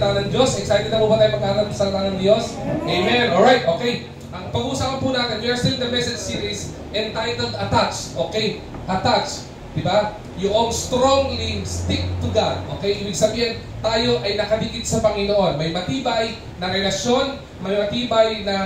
salita ng Diyos. Excited na po ba tayo mag-aaral ng salita ng Diyos? Amen. Alright, okay. Ang pag-uusapan po natin, we are still in the message series entitled Attached. Okay? Attached. Diba? Yung strongly stick to God. Okay? Ibig sabihin, tayo ay nakadikit sa Panginoon. May matibay na relasyon, may matibay na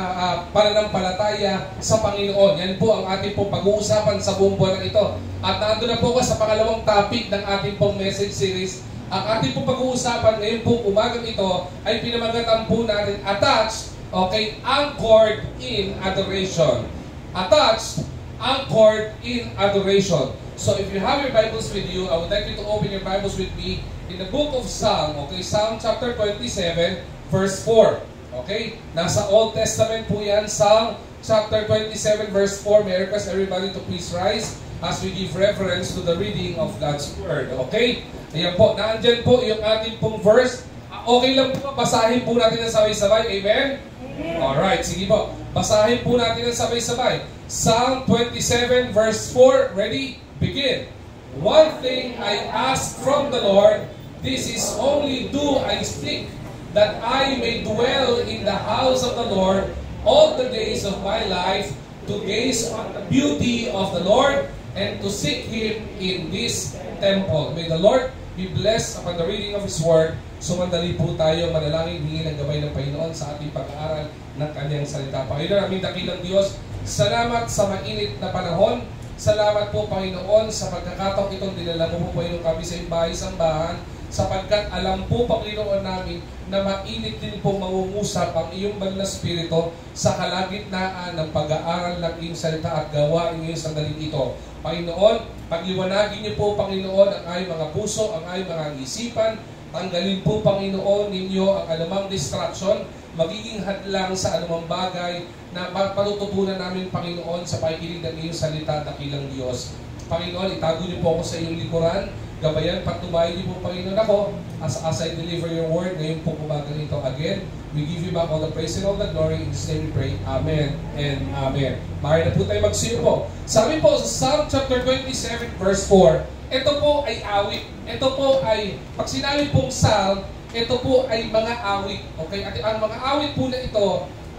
pananampalataya sa Panginoon. Yan po ang ating pong pag-uusapan sa buong buwan ito. At nandun na po ko sa pangalawang topic ng ating pong message series. Ang ating pong pag-uusapan ngayon po umagang ito ay pinamagatan po natin attached, okay, anchored in adoration. Attached, anchored in adoration. So if you have your Bibles with you, I would like you to open your Bibles with me in the book of Psalm, okay, Psalm chapter 27, verse 4. Okay? Nasa Old Testament po yan, Psalm chapter 27, verse 4. May I request everybody to please rise as we give reference to the reading of God's Word. Okay? Ayan po, naandyan po yung ating pong verse. Okay lang po, basahin po natin ng sabay-sabay. Amen? Amen. Alright, sige po. Basahin po natin ng sabay-sabay. Psalm 27 verse 4. Ready? Begin. One thing I ask from the Lord, this is only do I seek, that I may dwell in the house of the Lord all the days of my life, to gaze on the beauty of the Lord and to seek Him in this temple. May the Lord be blessed upon the reading of His Word. Sumandali po tayo, manalangin, hingi ng gabay ng Panginoon sa ating pag-aaral ng Kanyang salita. Panginoon, aming dakilang Diyos, salamat sa mainit na panahon. Salamat po, Panginoon, sa pagkakataong itong dinala mo po, Panginoon, kami sa bahay-sambahan, sapagkat alam po, Panginoon namin, na mainit din po mangungusap ang iyong banal na spirito sa kalagitnaan ng pag-aaral ng iyong salita at gawain iyong sandaling ito. Panginoon, pagliwanagin niyo po, Panginoon, ang aming mga puso, ang aming mga isipan. Tanggalin po, Panginoon, ninyo ang anumang distraction, magiging hadlang sa anumang bagay na patututunan namin, Panginoon, sa pakikinig ng iyong salita, dakilang Diyos. Panginoon, itago niyo po ako sa iyong likuran. Gabayan, patubayan niyo po, Panginoon, ako as I deliver your word. Ngayon po kumagang ito again. We give you back all the praise and all the glory. In this name we pray. Amen and Amen. Maaari na po tayo magsiyo po. Sabi po sa Psalm chapter 27 verse 4, ito po ay awit. Ito po ay, pag sinabi pong Psalm, ito po ay mga awit. Okay? At ang mga awit po na ito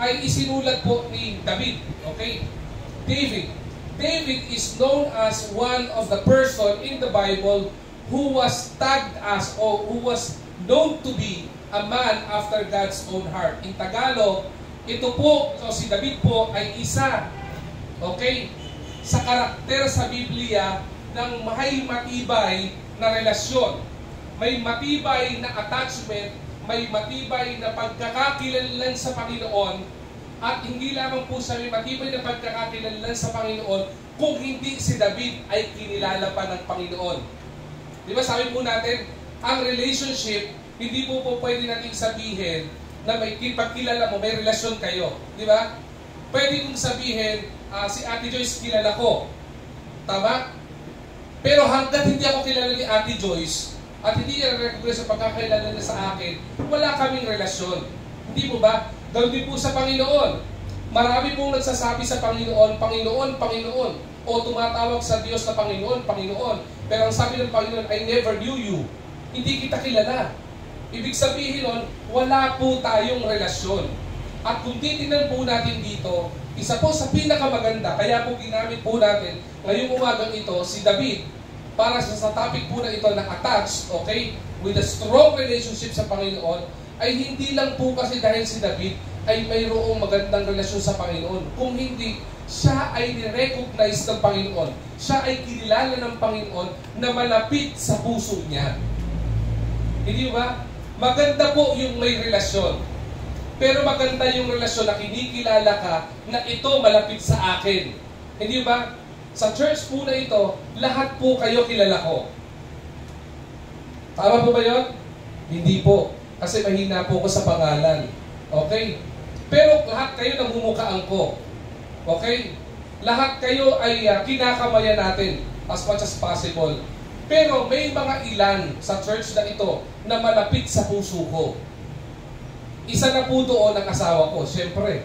ay isinulat po ni David. Okay? David is known as one of the person in the Bible who was tagged as, or who was known to be a man after God's own heart. In Tagalog, ito po, so si David po ay isa, okay, sa karakter sa Biblia ng may matibay na relasyon. May matibay na attachment, may matibay na pagkakakilanlan sa Panginoon, at hindi lamang po sa may matibay na pagkakakilanlan sa Panginoon kung hindi si David ay kinilala pa ng Panginoon. Di ba sabi po natin, ang relationship, hindi po pwede natin sabihin na may pagkilala mo, may relasyon kayo. Di ba? Pwede kong sabihin, si Ate Joyce kilala ko. Tama? Pero hanggat hindi ako kilala ni Ate Joyce, at hindi niya recognize sa pagkakilala niya sa akin, wala kaming relasyon. Hindi mo ba? Ganoon din po sa Panginoon. Marami pong nagsasabi sa Panginoon, Panginoon, Panginoon. O tumatawag sa Diyos na Panginoon, Panginoon. Pero ang sabi ng Panginoon, I never knew you. Hindi kita kilala. Ibig sabihin nun, wala po tayong relasyon. At kung titignan po natin dito, isa po sa pinakamaganda, kaya po ginamit po natin ngayong umagang ito, si David, para sa topic po na ito na attached, okay, with a strong relationship sa Panginoon, ay hindi lang po kasi dahil si David ay mayroong magandang relasyon sa Panginoon. Kung hindi, siya ay ni-recognize ng Panginoon. Siya ay kinilala ng Panginoon na malapit sa puso niya. Hindi ba? Maganda po yung may relasyon. Pero maganda yung relasyon na kinikilala ka na ito malapit sa akin. Hindi ba? Sa church po na ito, lahat po kayo kilala ko. Tama po ba yun? Hindi po. Kasi mahina po ko sa pangalan. Okay? Pero lahat kayo namumukhaan ko. Okay? Lahat kayo ay kinakamayan natin as much as possible. Pero may mga ilan sa church na ito na malapit sa puso ko. Isa na po doon ang asawa ko. Siyempre,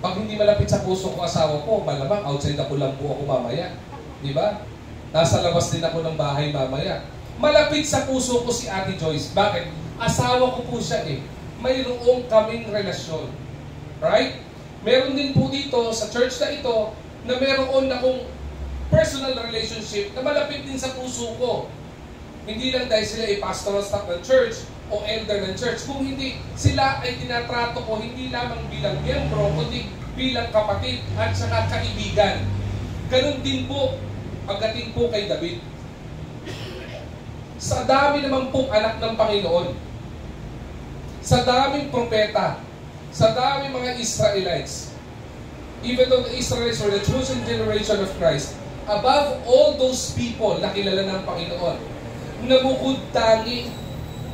pag hindi malapit sa puso ko asawa ko, malamang outside ako lang po ako mamaya. Di ba? Nasa labas din ako ng bahay mamaya. Malapit sa puso ko si Ate Joyce. Bakit? Asawa ko po siya eh. Mayroong kaming relasyon. Right? Meron din po dito sa church na ito na meron akong personal relationship na malapit din sa puso ko. Hindi lang dahil sila ay pastoral staff ng church o elder ng church. Kung hindi, sila ay tinatrato ko hindi lamang bilang miyembro, kundi bilang kapatid at saka kaibigan. Ganun din po, pagdating po kay David. Sa dami naman pong anak ng Panginoon, sa daming propeta, sa daming mga Israelites, even though the Israelites were the chosen generation of Christ, above all those people na kilala ng Panginoon, nabukod tangi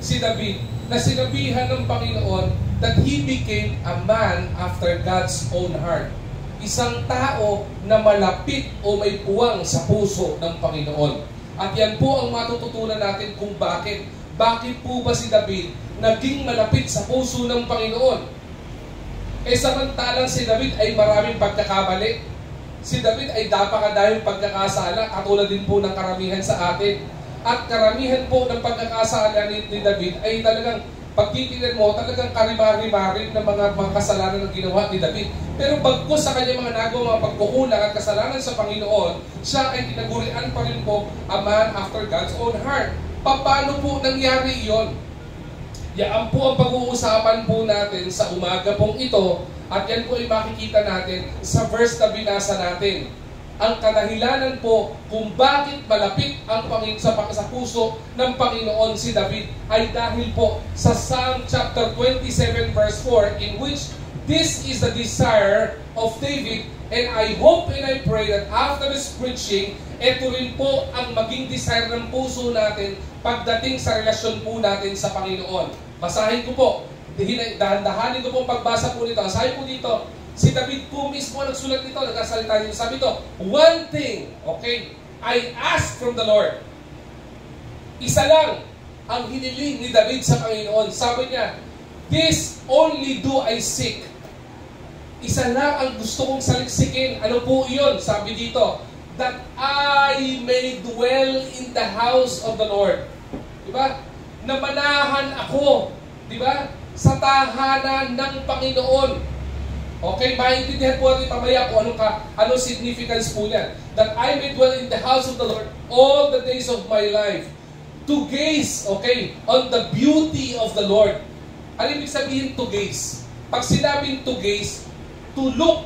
si David na sinabihan ng Panginoon that he became a man after God's own heart. Isang tao na malapit o may puwang sa puso ng Panginoon. At yan po ang matututunan natin kung bakit. Bakit po ba si David naging malapit sa puso ng Panginoon? Samantalang si David ay maraming pagkakamali. Si David ay napakadaming pagkakasala, katulad din po ng karamihan sa atin. At karamihan po ng pagkakasala ni David ay talagang, pagtitignan mo, talagang karimari-marin ng mga kasalanan na ginawa ni David. Pero bagkus sa kanyang mga nagawa, mga pagkukulang at kasalanan sa Panginoon, siya ay tinagurian pa rin po a man after God's own heart. Paano po nangyari iyon? Yan po ang pag-uusapan po natin sa umaga pong ito, at yan po ay makikita natin sa verse na binasa natin. Ang kadahilanan po kung bakit malapit ang sa puso ng Panginoon si David ay dahil po sa Psalm chapter 27 verse 4, in which this is the desire of David, and I hope and I pray that after this preaching, ito rin po ang maging desire ng puso natin pagdating sa relasyon po natin sa Panginoon. Basahin ko po. Dahan-dahanin ko po pagbasa po nito. Basahin po dito. Si David po mismo nagsulat nito. Nagkasalita nito. Sabi ito, one thing, okay, I ask from the Lord. Isa lang ang hiniling ni David sa Panginoon. Sabi niya, this only do I seek. Isa lang ang gusto kong saliksikin. Ano po iyon? Sabi dito, that I may dwell in the house of the Lord. Diba? Na manahan ako, diba? Sa tahanan ng Panginoon. Okay, maintindihan po natin pamaya kung anong significance po niyan. That I may dwell in the house of the Lord all the days of my life. To gaze, okay, on the beauty of the Lord. Ano ibig sabihin to gaze? Pag sinabing to gaze, to look.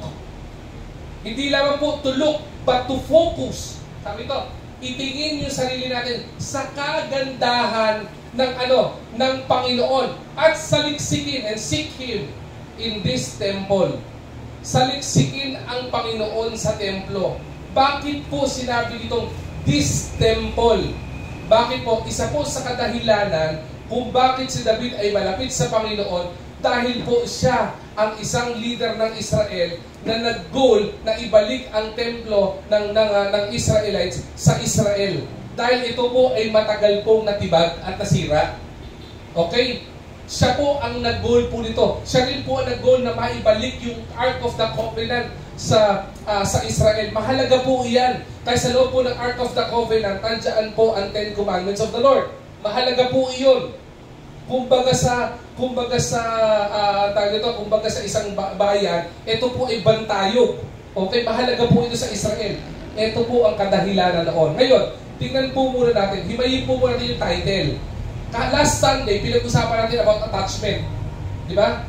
Hindi lamang po to look, but to focus. Sabi ito, itingin yung sarili natin sa kagandahan ng Panginoon at saliksikin and seek Him in this temple. Saliksikin ang Panginoon sa templo. Bakit po sinabi ditong this temple? Bakit po? Isa po sa kadahilanan kung bakit si David ay malapit sa Panginoon, dahil po siya ang isang leader ng Israel na nag-goal na ibalik ang templo ng Israelites sa Israel. Dahil ito po ay matagal pong natibag at nasira. Okay? Siya po ang nag-goal po nito. Siya rin po ang nag-goal na maibalik yung Ark of the Covenant sa Israel. Mahalaga po iyan. Kaya sa loob po ng Ark of the Covenant, tandaan po ang 10 Commandments of the Lord. Mahalaga po iyon. Kumbaga sa isang bayan, ito po ay bantayog. Okay, mahalaga po ito sa Israel. Ito po ang kadahilanan noon. Ngayon, tingnan po muna natin, himayin po muna natin yung title. Last Sunday, pinag-usapan natin about attachment. Di ba?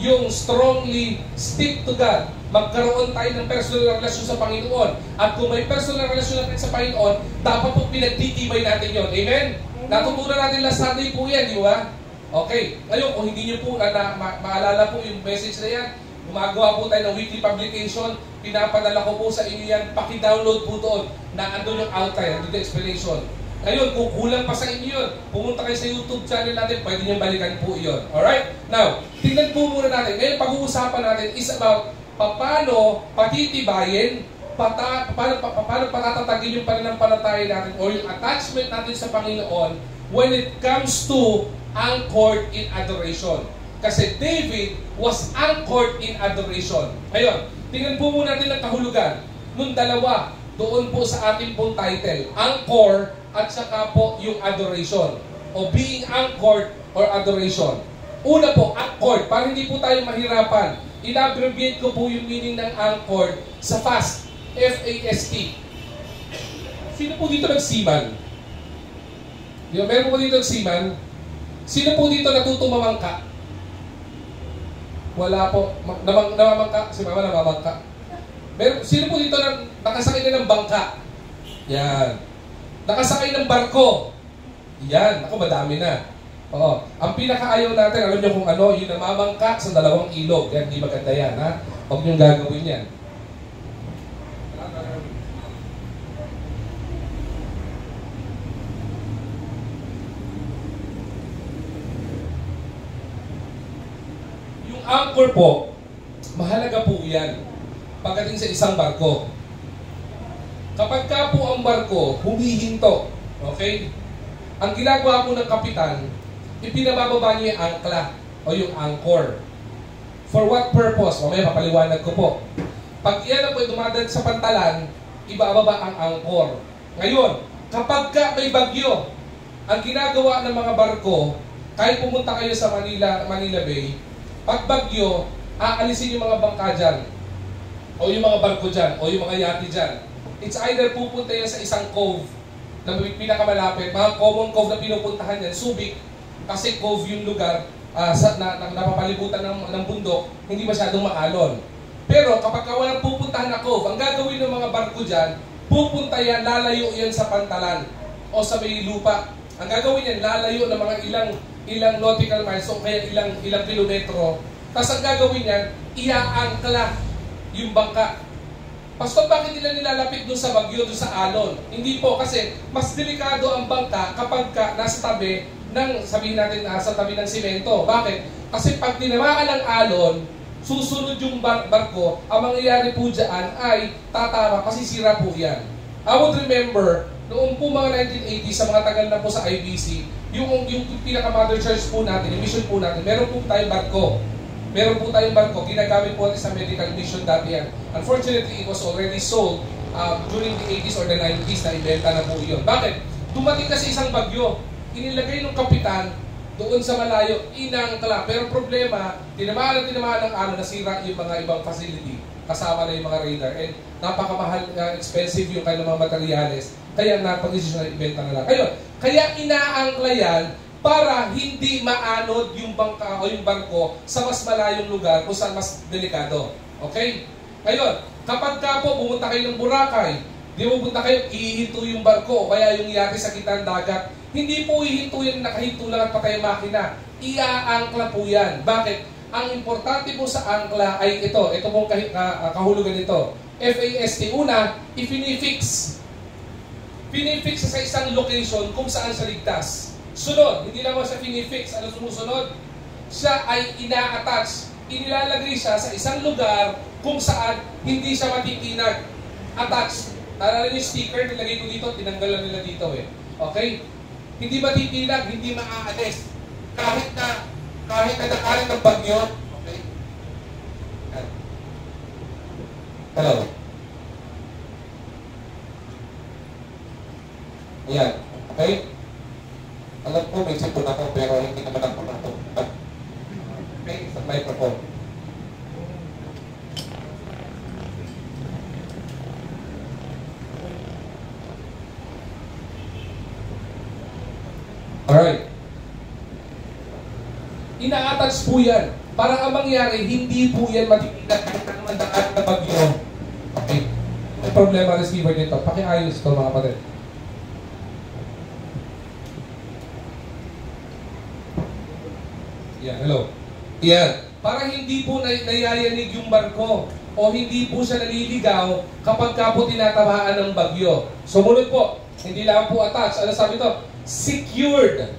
Yung strongly stick to God. Magkaroon tayo ng personal na relasyon sa Panginoon. At kung may personal na relasyon natin sa Panginoon, dapat po pinagtitibay natin yon. Amen? Natutunan natin last Sunday po yan, di ba? Okay. Ngayon, kung hindi nyo po maalala po yung message na yan, gumagawa po tayo ng weekly publication, pinapadala ko po sa inyo yan, paki-download po doon na andun yung outline, andun yung explanation. Ngayon, kung kulang pa sa inyo yun, pumunta kayo sa YouTube channel natin, pwede nyo balikan po yun. Alright? Now, tingnan po muna natin. Ngayon, pag-uusapan natin is about paano patitibayin, paano patatatagin yung pananampalataya natin o yung attachment natin sa Panginoon when it comes to anchored in adoration. Kasi David was anchored in adoration. Ngayon, tingnan po muna natin ang kahulugan nung dalawa doon po sa ating pong title, anchor at saka po yung adoration. o being anchored or adoration. Una po, anchored. Para hindi po tayo mahirapan, in-abbreviate ko po yung meaning ng anchored sa fast. F-A-S-T. Sino po dito nagsiman? Meron po dito nagsiman? Sino po dito natuto mamangka? Wala po. Namamangka? Si mama namamangka. Sino po dito nakasakay na ng bangka? Yan. Nakasakay ng barko? Yan. Ako, madami na. Oo. Ang pinakaayaw natin, alam niyo kung ano, yung namamangka sa dalawang ilog. Yan, di maganda yan, ha? Huwag niyong gagawin yan. Anchor po, mahalaga po yan pagdating sa isang barko. Kapag ka po ang barko humihinto, okay? Ang ginagawa po ng kapitan, ipinabababa niya yung angkla o yung anchor. For what purpose? Mamaya papaliwanag ko po. Pag yan po dumadaan sa pantalan, ibababa ang anchor. Ngayon, kapag ka may bagyo, ang ginagawa ng mga barko, kahit pumunta kayo sa Manila Bay, pag bagyo, aalisin yung mga bangka dyan, o yung mga barko dyan, o yung mga yate dyan. It's either pupunta yan sa isang cove na pinakamalapit, mga common cove na pinupuntahan yan, Subic, kasi cove yung lugar na napapalibutan ng bundok, hindi masyadong maalon. Pero kapag walang pupuntahan na cove, ang gagawin ng mga barko dyan, pupunta yan, lalayo yan sa pantalan o sa may lupa. Ang gagawin yan, lalayo ng mga ilang nautical miles o kaya ilang kilometro. Tapos ang gagawin yan, iaangkla yung bangka. Pastor, bakit nila nilalapit doon sa bagyo, doon sa alon? Hindi po, kasi mas delikado ang bangka kapag nasa tabi ng, sabihin natin, sa tabi ng simento. Bakit? Kasi pag tinamaan ng alon, susunod yung barko, ang mangyayari po dyan ay tatama kasi sira po yan. I would remember, noong po mga 1980s, sa mga tagal na po sa IBC, yung pinaka-mother church po natin, yung mission po natin, meron po tayong barko. Meron po tayong barko, ginagamit po natin sa medical mission dati yan. Unfortunately, it was already sold during the 80s or the 90s na ibenta na po yun. Bakit? Dumating kasi isang bagyo, inilagay ng kapitan doon sa malayo, inangkla. Pero problema, tinamaan ng ano, nasira yung mga ibang facility. Kasama na yung mga radar. And napakamahal, expensive yung kanilang mga materyales. Kaya napag-isip na ibenta na lang. Kaya inaangkla yan para hindi maanod yung bangka o yung barko sa mas malayong lugar kung saan mas delikado. Okay? Ngayon, kapag ka po pumunta kayo ng Boracay, di pupunta kayo, ihihinto yung barko o kaya yung yate sa gitnang dagat, hindi po ihinto yan, nakahinto lang at patay ang makina. Iaangkla po yan. Bakit? Ang importante po sa angkla ay ito pong kahulugan nito. F-A-S-T. Una, ifinifix. Pinifix sa isang location kung saan siya ligtas. Sunod, hindi naman siya pinifix. Ano sumusunod? Siya ay ina-attach. Inilalagay siya sa isang lugar kung saan hindi siya matitinag. Attach. Tara rin yung sticker, nilagay ko dito, tinanggalan nila dito eh. Okay? Hindi matitinag, hindi maaalis. Kahit na nakalit ng bagyo. Okay? Hello. Ayan. Okay? Alam ko, may sipon ako, pero hindi naman ako nato. Okay? Sa microphone. Alright. Ina-attach po yan. Para ang mangyari, hindi po yan matitinag kahit na mandaan na bagyo. Okay? May problema receiver nito. Pakiayos ito mga kapatid. Yan, hello. Yan. Para hindi po nayayanig yung barko o hindi po siya naliligaw kapag ka po tinatamaan ng bagyo. Sumunod po, hindi lang po attached. Ano sabi ito? Secured.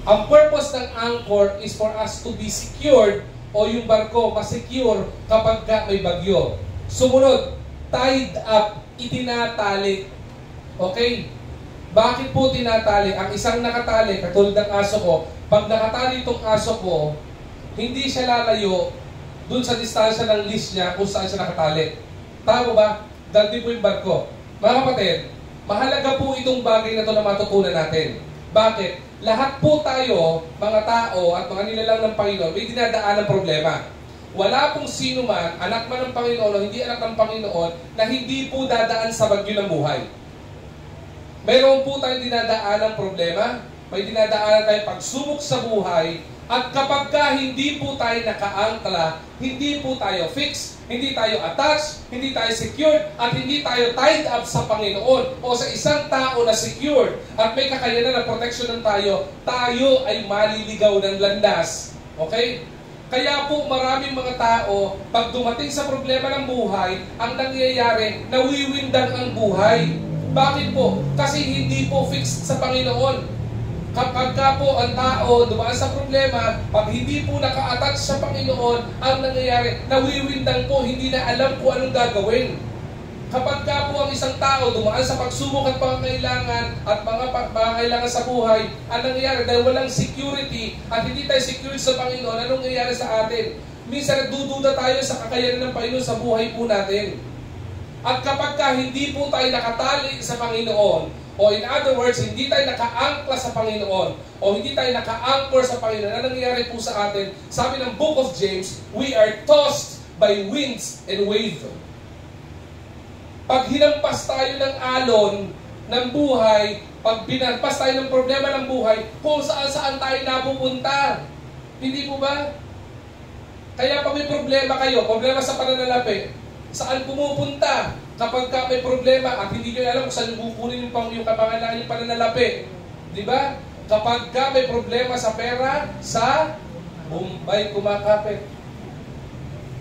Ang purpose ng anchor is for us to be secured o yung barko ma-secure kapag ka may bagyo. Sumunod, tied up, itinatali. Okay? Bakit po tinatali? Ang isang nakatali, katulad ng aso ko, pag nakatali itong aso ko, hindi siya lalayo dun sa distansya ng leash niya kung saan siya nakatali. Tama ba? Ganti po yung barko. Mga kapatid, mahalaga po itong bagay na ito na matutunan natin. Bakit? lahat po tayo, mga tao at mga nilalang ng Panginoon, may dinadaan ng problema. Wala pong sino man, anak man ng Panginoon o hindi anak ng Panginoon, na hindi po dadaan sa bagyo ng buhay. Mayroon po tayong dinadaan ng problema, may dinadaan tayong pagsubok sa buhay, at kapag ka hindi po tayo nakaangkla, hindi po tayo fixed, hindi tayo attached, hindi tayo secured, at hindi tayo tied up sa Panginoon o sa isang tao na secured at may kakayanan na proteksyonan tayo, tayo ay maliligaw ng landas. Okay? Kaya po maraming mga tao, pag dumating sa problema ng buhay, ang nangyayari, nawiwindang ang buhay. Bakit po? Kasi hindi po fixed sa Panginoon. Kapag ka po ang tao dumaan sa problema, pag hindi po naka-attach sa Panginoon, ang nangyayari, nawiwindang po, hindi na alam po anong gagawin. Kapag ka po ang isang tao dumaan sa pagsubok at pangangailangan at mga pangangailangan sa buhay, ang nangyayari, dahil walang security at hindi tayo secure sa Panginoon, anong nangyayari sa atin? Minsan nagdududa tayo sa kakayanan ng Panginoon sa buhay po natin. At kapag ka hindi po tayo nakatali sa Panginoon, o in other words, hindi tayo naka-angkla sa Panginoon, o hindi tayo naka-anchor sa Panginoon, ano nangyayari po sa atin? Sabi ng Book of James, we are tossed by winds and waves. Pag hinampas tayo ng alon ng buhay, pag binampas tayo ng problema ng buhay, kung saan tayo napupunta. Hindi po ba? Kaya pag may problema kayo, problema sa pananalapi, saan pumupunta? Kapag ka may problema at hindi nyo alam kung saan nyo kukunin yung kapangalanan yung pananalapi. Di ba? Kapag ka may problema sa pera, sa Bombay kumakapit.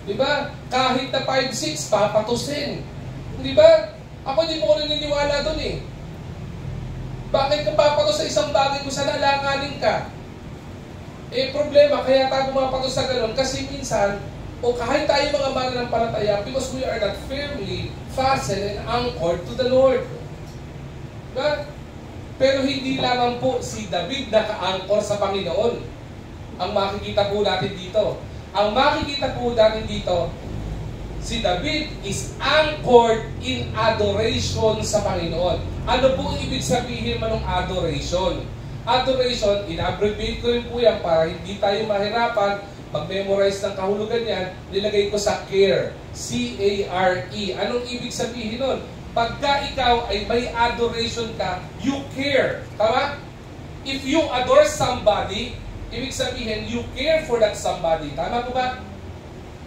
Di ba? Kahit na 5-6, papatusin. Di ba? Ako hindi po ko naniniwala doon eh. Bakit ka papatos sa isang bagay kung saan alanganin ka? Eh problema, kaya tayo pumapatos sa ganun kasi minsan, o kahit tayo mga mananampalataya, because we are not firmly fastened and anchored to the Lord. Diba? Pero hindi lamang po si David naka-anchor sa Panginoon. Ang makikita po natin dito. Ang makikita po natin dito, si David is anchored in adoration sa Panginoon. Ano po ibig sabihin man ng adoration? Adoration, in-abbreviate ko rin po yan para hindi tayo mahirapan mag-memorize ng kahulugan yan, nilagay ko sa care. C-A-R-E. Anong ibig sabihin nun? Pagka ikaw ay may adoration ka, you care. Tama? If you adore somebody, ibig sabihin, you care for that somebody. Tama po ba?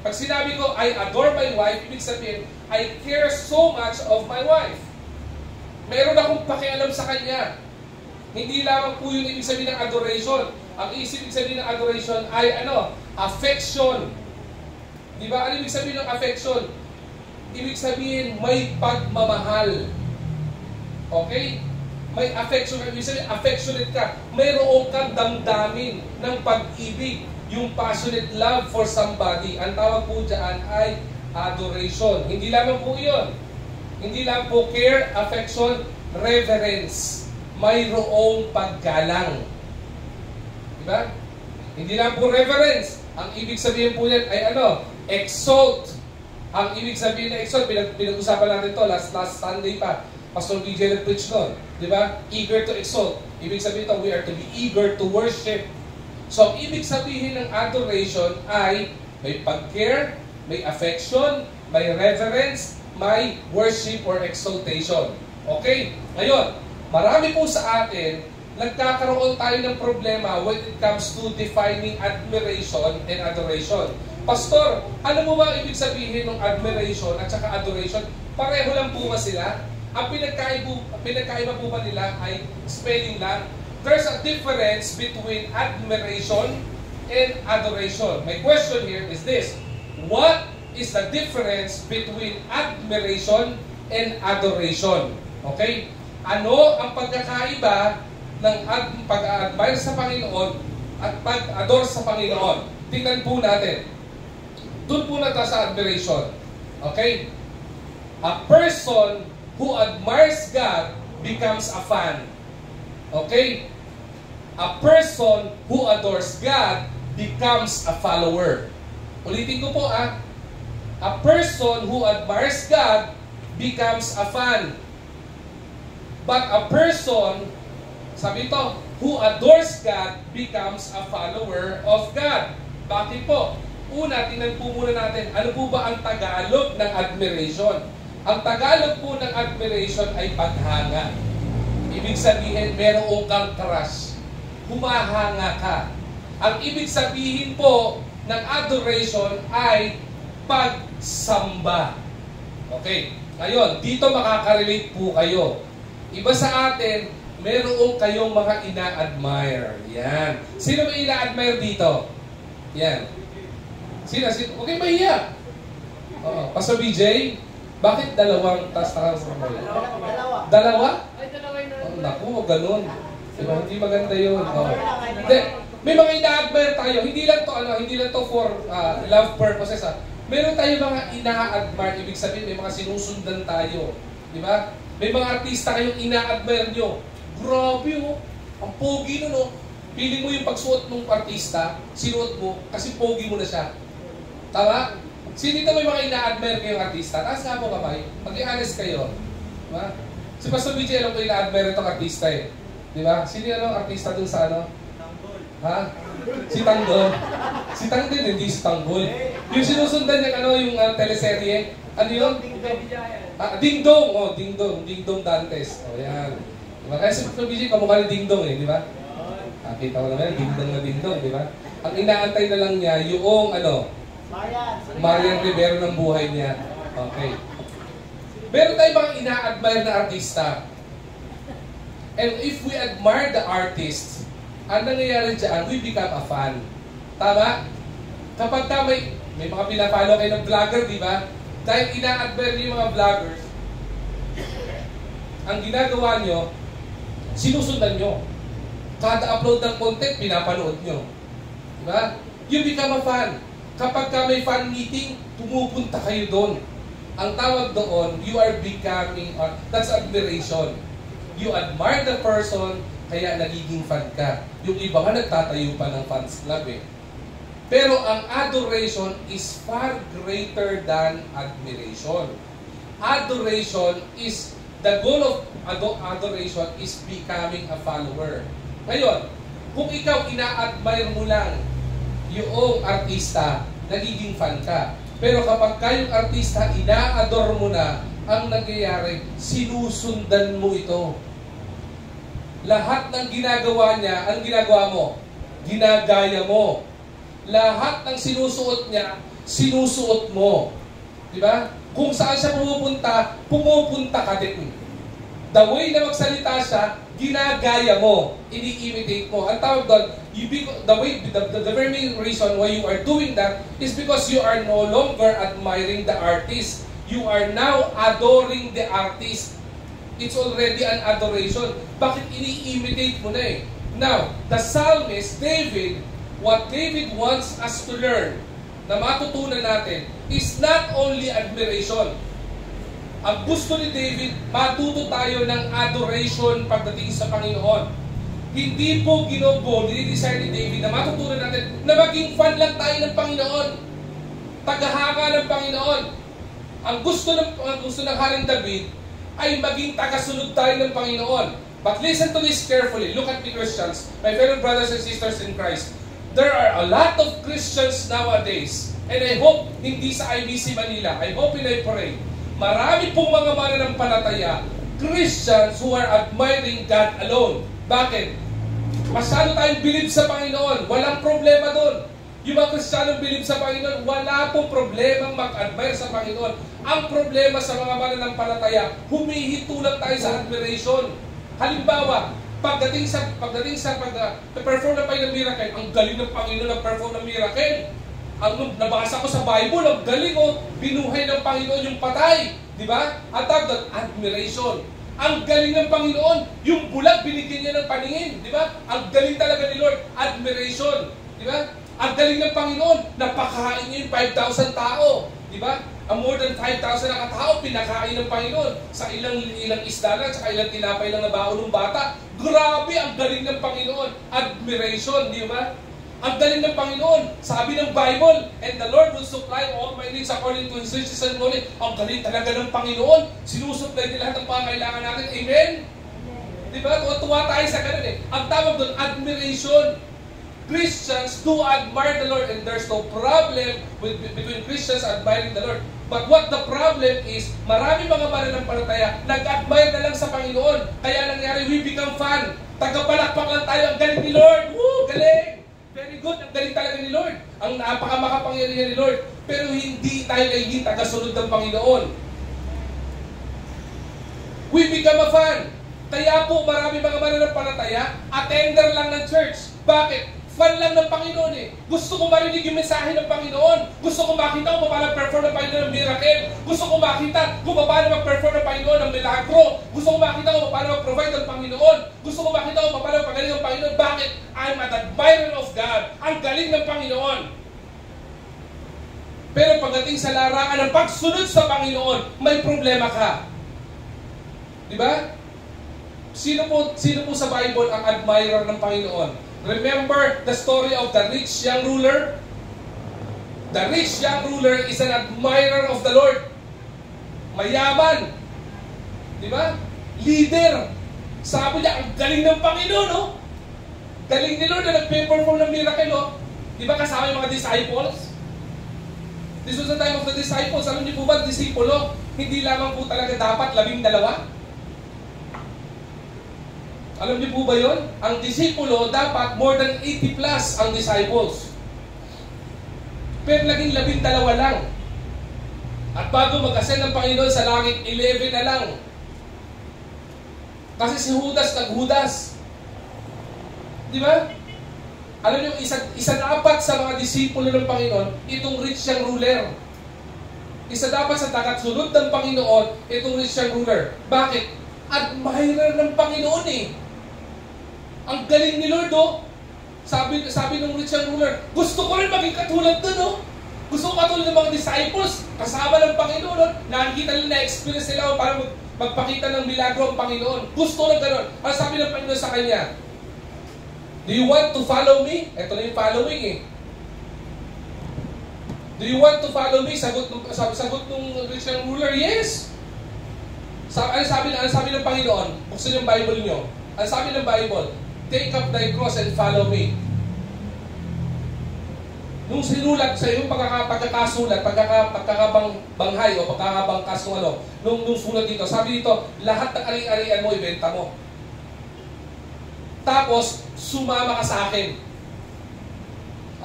Pag sinabi ko, I adore my wife, ibig sabihin, I care so much of my wife. Meron akong pakialam sa kanya. Hindi lamang po yun ibig sabihin ng adoration. Ang ibig sabihin ng adoration ay affection. Di ba? Ano ibig sabihin ng affection? Ibig sabihin, may pagmamahal. Okay? May affection. Ibig sabihin, affectionate ka. Mayroon kang damdamin ng pag-ibig. Yung passionate love for somebody. Ang tawag po dyan ay adoration. Hindi lamang po yun. Hindi lang po care, affection, reverence. Mayroong paggalang. Diba? Hindi lang po reverence. Ang ibig sabihin po yan ay exalt. Ang ibig sabihin na exalt, pinag-usapan natin to last Sunday pa. Pastor BJ nag-preach nun. Diba? Eager to exalt. Ibig sabihin ito, we are to be eager to worship. So, ang ibig sabihin ng adoration ay may pag-care, may affection, may reverence, may worship or exaltation. Okay? Ngayon, marami po sa atin, nagkakaroon tayo ng problema when it comes to defining admiration and adoration. Pastor, ano mo ba ibig sabihin ng admiration at saka adoration? Pareho lang po ba sila? Ang pinagkaiba po ba nila ay spelling lang? There's a difference between admiration and adoration. My question here is this: what is the difference between admiration and adoration? Okay? Ano ang pagkakaiba ng pag-admire sa Panginoon at pag-adore sa Panginoon? Tingnan po natin. Doon po na tayo sa admiration. Okay? A person who admires God becomes a fan. Okay? A person who adores God becomes a follower. Ulitin ko po A person who admires God becomes a fan. But a person, sabi ito, who adores God becomes a follower of God. Bakit po? Una, tingnan po muna natin, ano po ba ang Tagalog ng admiration? Ang Tagalog po ng admiration ay paghanga. Ibig sabihin, meron kang crush. Humahanga ka. Ang ibig sabihin po ng adoration ay pagsamba. Okay. Ngayon, dito makaka-relate po kayo. Iba sa atin, meron kayong mga ina-admire. Yan. Sino may ina-admire dito? Yan. Sino? Okay, mahiya. Pastor BJ, bakit dalawang taas na sa kamay? Dalawa? Ay, dalawa yung Naku, ganun. Diba? Hindi maganda yun. Hindi. May mga ina-admire tayo. Hindi lang to for love purposes. Meron tayo mga ina-admire. Ibig sabihin, may mga sinusundan tayo. Di ba? May mga artista kayong ina-admire nyo. Grabe, oh. Ang pogi nun, oh. Pili mo yung pagsuot ng artista, sinuot mo, kasi pogi mo na siya. Tama? Sino dito may mga ina-admire kayong artista? Taas nga po kamay. Mag-i-honest kayo. Diba? Si Pastor BJ, alam ko ina-admire itong artista eh. Diba? Sino yung artista dun sa ano? Tanggol. Ha? Si Tanggol. Si Tanggol, hindi si Tanggol. Yung sinusundan niya, yung teleserye. Ano yun? Ding Dong. Oh, Ding Dong. Ding Dong Dantes. O, yan. Diba? Kaya si Pastor BJ, kamukha ni Ding Dong eh, di ba? Kita ko naman, Ding Dong na Ding Dong, di ba? Ang inaantay na lang niya, yung Marian Rivero ng buhay niya. Okay. Meron tayo mga ina-admire na artista. And if we admire the artist, ang nangyayari dyan, we become a fan. Tama? Kapag ka may mga pinapalo kayo ng vlogger, di ba? Dahil ina-admire niyo yung mga vloggers, ang ginagawa nyo, sinusundan nyo. Kada upload ng content, pinapanood nyo. Diba? You become a fan. Kapag ka may fan meeting, pumupunta kayo doon. Ang tawag doon, you are becoming, that's admiration. You admire the person, kaya nagiging fan ka. Yung iba nga nagtatayo pa ng fans club eh. Pero ang adoration is far greater than admiration. Adoration is, the goal of adoration is becoming a follower. Ngayon, kung ikaw ina-admire mo lang yung artista, nagiging fan ka. Pero kapag kayong artista, ina-adore mo na, ang nangyayari, sinusundan mo ito. Lahat ng ginagawa niya, ang ginagawa mo? Ginagaya mo. Lahat ng sinusuot niya, sinusuot mo. Diba? Kung saan siya pumupunta ka din. The way na magsalita siya, ginagaya mo, ini-imitate mo. Ang tawag doon, the very main reason why you are doing that is because you are no longer admiring the artist. You are now adoring the artist. It's already an adoration. Bakit ini-imitate mo na eh? Now, the psalmist, David, what David wants us to learn, na matutunan natin, is not only admiration. Ang gusto ni David, matuto tayo ng adoration pagdating sa Panginoon. Hindi po dinidesire ni David na matutunan natin na maging fan lang tayo ng Panginoon. Tagahanga ng Panginoon. Ang gusto ng Haring David ay maging tagasunod tayo ng Panginoon. But listen to this carefully. Look at me, Christians, my fellow brothers and sisters in Christ. There are a lot of Christians nowadays, and I hope hindi sa IBC Manila, I hope and I pray, marami pong mga mananampalataya, Christians who are admiring God alone. Bakit? Masyado tayong bilib sa Panginoon. Walang problema doon. Yung mga Kristiyanong bilib sa Panginoon, wala pong problema mag-admire sa Panginoon. Ang problema sa mga mananampalataya, humihinto lang tayo sa admiration. Halimbawa, pagdating sa perform ng Panginoon ng miracle, ang galing ng Panginoon nag-perform ng miracle. Ang nabasa ko sa Bible, ang galing binuhay ng Panginoon yung patay. Di ba? At tawag, admiration. Ang galing ng Panginoon, yung bulag, binigyan niya ng paningin. Di ba? Ang galing talaga ni Lord, admiration. Di ba? Ang galing ng Panginoon, napakain niya yung 5,000 tao. Di ba? Ang more than 5,000 na katao, pinakain ng Panginoon sa ilang isda lang, sa ilang tinapay lang na baon ng bata. Grabe, ang galing ng Panginoon. Admiration, di ba? Ang galing ng Panginoon. Sabi ng Bible, and the Lord will supply all my needs according to His riches and glory. Ang galing talaga ng Panginoon. Sinusupply niya lahat ng pangailangan natin. Amen? Di ba? Tuwa tayo sa ganun eh. Ang tawag doon, admiration. Christians do admire the Lord and there's no problem between Christians admiring the Lord. But what the problem is, marami mga mananampalataya nag-admire na lang sa Panginoon. Kaya nangyari, we become fan. Tagapalakpak lang tayo, ang galing ni Lord. Woo, galing! Very good, ang galing talaga ni Lord. Ang napakamakapangyarihan ni Lord. Pero hindi tayo naging tagasunod ng Panginoon. We become a fan. Kaya po marami mga mananampalataya, attender lang ng church. Bakit? Fan lang ng Panginoon eh. Gusto ko marinig yung mensahe ng Panginoon. Gusto ko makita kung paano mag-perform ng Panginoon ng miracle. Gusto ko makita kung paano mag-perform ng Panginoon ng milagro. Gusto ko makita kung paano mag-provide ng Panginoon. Gusto ko makita kung paano mag-pagaling ng Panginoon. Bakit? I'm an admirer of God. Ang galing ng Panginoon. Pero pagdating sa larangan ng pagsunod sa Panginoon, may problema ka. Di ba? Sino po sa Bible ang admirer ng Panginoon? Remember the story of the rich young ruler? The rich young ruler is an admirer of the Lord. Mayaman. Di ba? Leader. Sabi niya, ang galing ng Panginoon, no? Galing ni Lord na nag-perform ng miracle, no? Di ba kasama yung mga disciples? This was the time of the disciples. Alam niyo po ba, disipulo, hindi lamang po talaga dapat 12? Alam niyo po ba yun? Ang disipulo, dapat more than 80 plus ang disciples. Pero naging 12 lang. At bago mag-ascend ng Panginoon sa langit, 11 na lang. Kasi si Judas nag-Judas. Di ba? Alam niyo, isa dapat sa mga disipulo ng Panginoon, itong rich young ruler. Isa dapat sa tagasunod ng Panginoon, itong rich young ruler. Bakit? Admirer ng Panginoon eh. Ang galing ni Lord, oh. Sabi ng rich young ruler, gusto ko rin maging katulad doon, oh. Gusto ko katulad ng mga disciples, kasama ng Panginoon, oh. Nakikita nila, na-experience nila para magpakita ng milagro ang Panginoon. Gusto na gano'n. Ang sabi ng Panginoon sa kanya, do you want to follow me? Ito na yung following eh. Do you want to follow me? Sagot ng rich young ruler, yes. Ano sabi ng Panginoon? Buksan yung Bible nyo. Ang sabi ng Bible, take up thy cross and follow me. Nung sinulat sa iyo, pagkakasulat, pagkakabanghay o pagkakabangkas ng nung sulat dito, sabi dito, lahat ng ari-arian mo, ibenta mo. Tapos, sumama ka sa akin.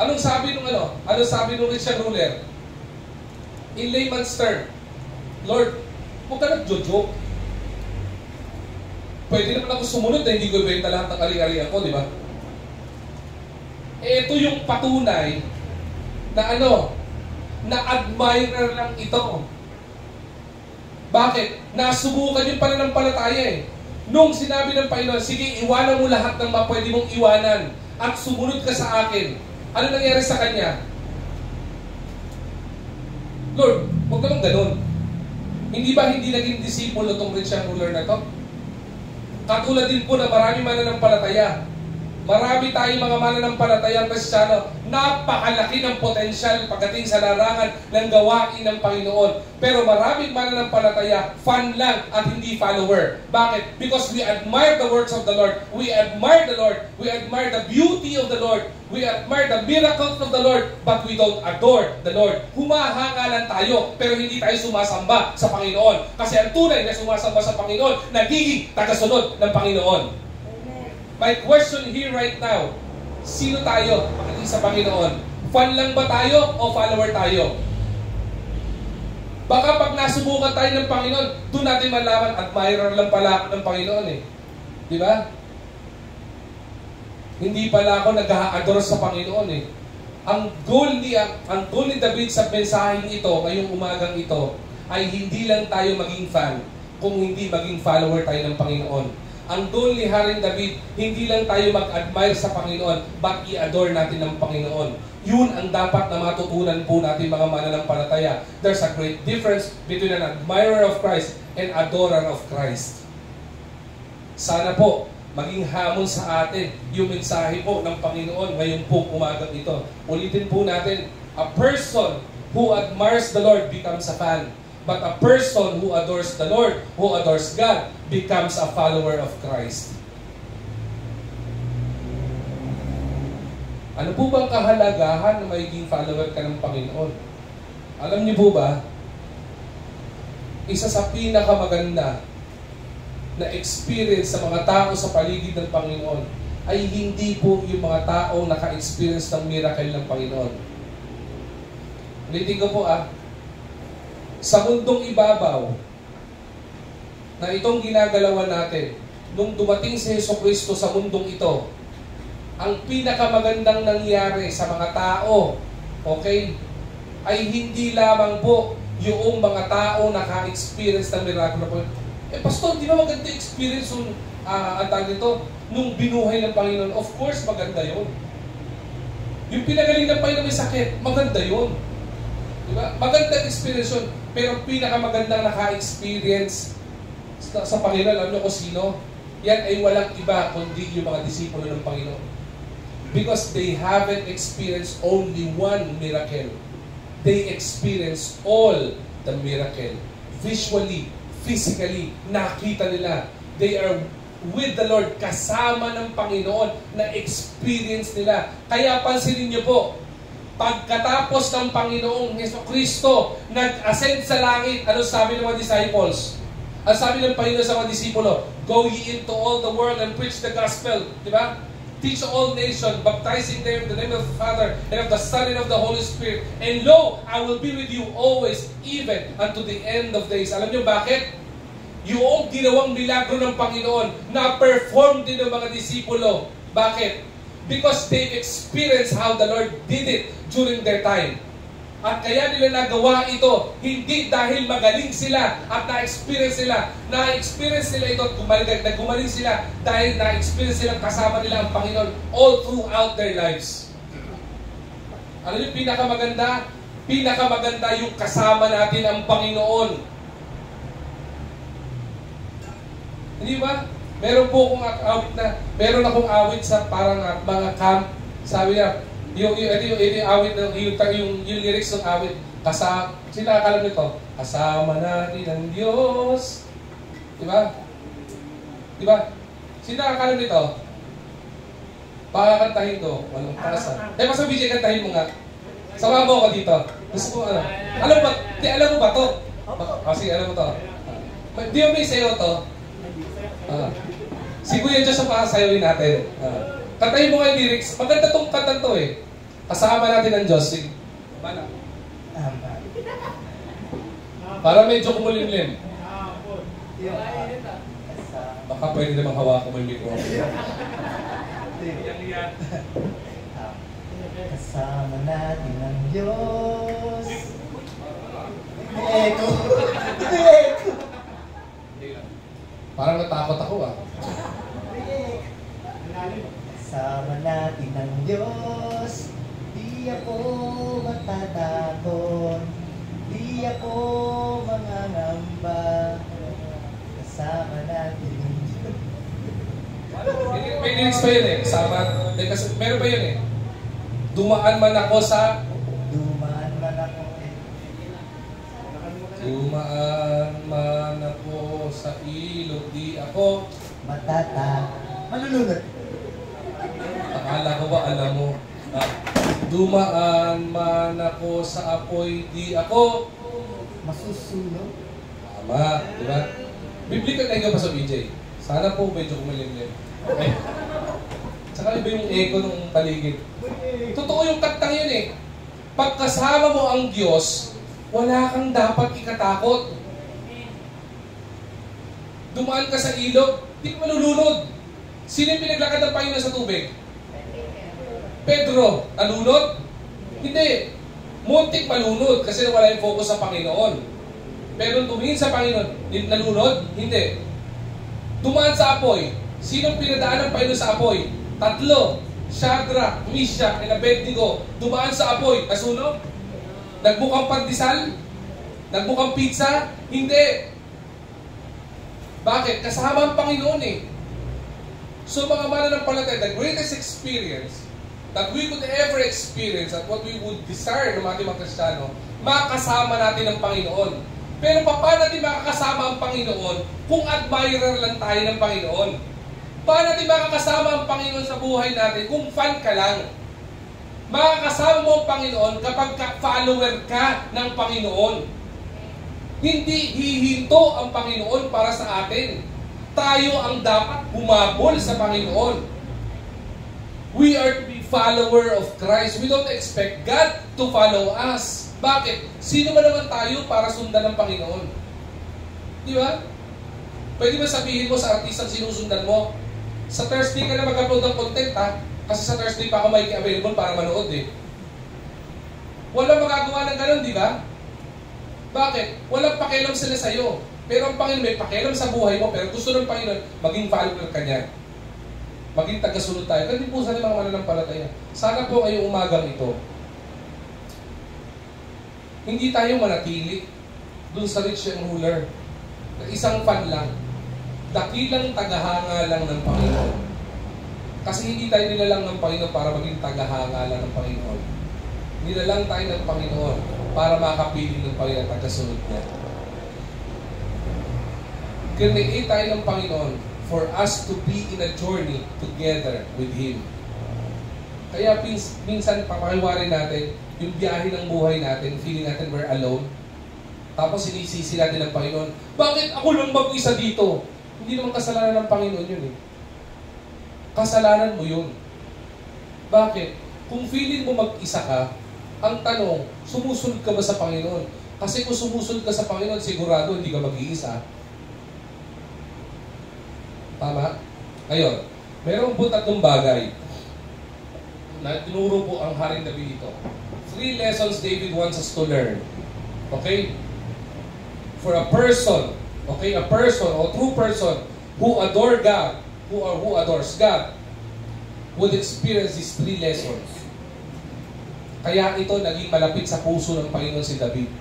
Anong sabi nung rich young ruler? In layman's term, Lord, huwag ka nag-joke. Pwede naman ako sumunod na hindi ko ibenta lahat ng ari-arian ko, di ba? Ito yung patunay na na admirer lang ito. Bakit? Nasubukan yung pananampalataya eh. Nung sinabi ng Panginoon, sige, iwanan mo lahat ng pwede mong iwanan at sumunod ka sa akin. Ano nangyari sa kanya? Lord, huwag naman ganun. Hindi ba hindi naging disipulo itong rich young ruler na to? Katulad din po na marami mananampalataya. Marami tayong mga mananampalatayang Kristiyano, napakalaki ng potensyal pagdating sa larangan ng gawain ng Panginoon. Pero maraming mananampalataya, fan lang at hindi follower. Bakit? Because we admire the works of the Lord. We admire the Lord. We admire the beauty of the Lord. We admire the miracles of the Lord, but we don't adore the Lord. Humahanga lang tayo, pero hindi tayo sumasamba sa Panginoon. Kasi ang tunay na sumasamba sa Panginoon, nagiging tagasunod ng Panginoon. My question here right now, sino tayo pagdating sa Panginoon? Fan lang ba tayo o follower tayo? Baka pag nasubukan tayo ng Panginoon, doon natin malaman, admirer lang pala ako ng Panginoon eh. Di ba? Hindi pala ako nag-a-adore sa Panginoon eh. Ang goal ni David sa mensaheng ito, ngayong umagang ito, ay hindi lang tayo maging fan, kung hindi maging follower tayo ng Panginoon. Ang goal ni Haring David, hindi lang tayo mag-admire sa Panginoon, but i-adore natin ng Panginoon. Yun ang dapat na matutunan po natin mga mananampalataya. There's a great difference between an admirer of Christ and adorer of Christ. Sana po, maging hamon sa atin yung mensahe po ng Panginoon ngayon po umagang ito. Ulitin po natin, a person who admires the Lord becomes a fan. But a person who adores the Lord, who adores God, becomes a follower of Christ. Ano po bang kahalagahan na magiging follower ka ng Panginoon? Alam niyo po ba, isa sa pinakamaganda na experience sa mga tao sa paligid ng Panginoon ay hindi po yung mga taong naka-experience ng miracle ng Panginoon. Ulitin ko po sa mundong ibabaw na itong ginagalawan natin, nung dumating si Jesucristo sa mundong ito, ang pinakamagandang nangyari sa mga tao, okay, ay hindi lamang po yung mga tao naka-experience ng miracle ng Panginoon. Pastor, di ba maganda experience yung nung binuhay ng Panginoon? Of course, maganda yun. Yung pinagaling ng Panginoon may sakit, maganda yun. Di ba? Maganda experience yun. Pero pinakamagandang naka-experience sa Panginoon, alam niyo kung sino? Yan ay walang iba kundi yung mga disipulo ng Panginoon. Because they haven't experienced only one miracle. They experience all the miracle. Visually, physically, nakita nila. They are with the Lord, kasama ng Panginoon, na experience nila. Kaya pansinin niyo po, pagkatapos ng Panginoong Jesucristo, nag-ascend sa langit, ano sabi ng mga disciples? Ang sabi ng Panginoon sa mga disipulo, go ye into all the world and preach the gospel. Diba? Teach all nations, baptizing them in the name of the Father, and of the Son, and of the Holy Spirit. And lo, I will be with you always, even unto the end of days. Alam niyo bakit? Yung ginawang milagro ng Panginoon, na-perform din ng mga disipulo. Bakit? Because they experienced how the Lord did it during their time. At kaya nila nagawa ito, hindi dahil magaling sila at na-experience sila. Na-experience nila ito at gumaling sila dahil na-experience sila kasama nila ang Panginoon all throughout their lives. Ano yung pinakamaganda? Pinakamaganda yung kasama natin ang Panginoon. Hindi ba? Meron po akong awit meron akong awit sa parang mga camp. Sabi niya, yung awit yung lyrics ng awit, sino nakakalam nito? Kasama natin ang Diyos. Diba? Diba? Sino nakakalam nito? Pakakantahin to. Walang kasa. Pastor BJ, kantahin mo nga. Sama mo ako dito. Gusto ko alam mo ba to? Sige, alam mo to. Di mo may sayo to? Si Kuya Diyos ang pakasayawin natin. Kantahin mo nga yung lyrics. Maganda tong kanta to eh. Kasama natin ang Diyos. Mana? Para medyo kumulimlim. Baka pwede namang hawakan mo yung microphone. Kasama natin ang Diyos. Eko. Parang natakot ako Kasama natin ang Diyos. Di ako matatakot. Di ako mangangamba. Kasama natin ang Diyos. May lyrics pa yun eh. Kasama. Meron pa yun eh. Dumaan man ako sa... Dumaan man ako sa ilog. Di ako... Malulunod. Akala ko ba alam mo? Dumaan man ako sa apoy. Di ako... Masusunod. Tama. Diba? Biblical tayo pa sa BJ. Sana po medyo kumalimlim. Okay? Tsaka iba yung echo ng paligid. Totoo yung kantang yun eh. Pagkasama mo ang Diyos, wala kang dapat ikatakot. Dumaan ka sa ilog, di ka malulunod. Sino yung pinaglakad ng Panginoon sa tubig? Pedro, nalunod? Hindi. Muntik malunod kasi wala yung focus sa Panginoon. Pero tumingin sa Panginoon, nalunod? Hindi. Dumaan sa apoy. Sino pinadaan ng Panginoon sa apoy? Tatlo. Shadrach, Meshach, and Abednego. Dumaan sa apoy. Nasunog? Nagbukang pandesal? Nagbukang pizza? Hindi. Bakit? Kasama ang Panginoon eh. So mga mananampalataya, the greatest experience that we could ever experience at what we would desire ng ating mga Kristiyano, makasama natin ang Panginoon. Pero paano natin makakasama ang Panginoon kung admirer lang tayo ng Panginoon? Paano natin makakasama ang Panginoon sa buhay natin kung fan ka lang? Makakasama mo ang Panginoon kapag follower ka ng Panginoon. Hindi hihinto ang Panginoon para sa atin. Tayo ang dapat humabol sa Panginoon. We are to be follower of Christ. We don't expect God to follow us. Bakit? Sino ba naman tayo para sundan ng Panginoon? Di ba? Pwede ba sabihin mo sa artistang sinusundan mo, sa Thursday ka na mag-upload ng content ha? Kasi sa Thursday pa ako may available para manood eh. Walang magagawa ng ganun, di ba? Bakit? Walang pakialam sila sa'yo. Pero ang Panginoon may pakialam sa buhay mo, pero gusto ng Panginoon, maging follower ka niya. Maging tagasunod tayo. Kasi po sa mga mananampalataya. Sana po ngayong umagang ito, hindi tayo manatili dun sa rich young ruler na isang fan lang, dakilang tagahanga lang ng Panginoon. Kasi hindi tayo nilalang ng Panginoon para maging tagahanga lang ng Panginoon. Nilalang tayo ng Panginoon para makapili ng Panginoon at tagasunod niya. Create tayo ng Panginoon for us to be in a journey together with Him. Kaya minsan papakiwarin natin yung biyahe ng buhay natin, feeling natin we're alone. Tapos sinisisi natin ng Panginoon, bakit ako lang mag-isa dito? Hindi naman kasalanan ng Panginoon yun eh. Kasalanan mo yun. Bakit? Kung feeling mo mag-isa ka, ang tanong, sumusunod ka ba sa Panginoon? Kasi kung sumusunod ka sa Panginoon, sigurado hindi ka mag-iisa. Tama? Ngayon, mayroong po tatlong bagay na tinuro po ang Haring David dito. 3 lessons David wants us to learn. Okay? For a person, okay, a person or true person who adore God, who adores God, would experience these 3 lessons. Kaya ito naging malapit sa puso ng Panginoon si David.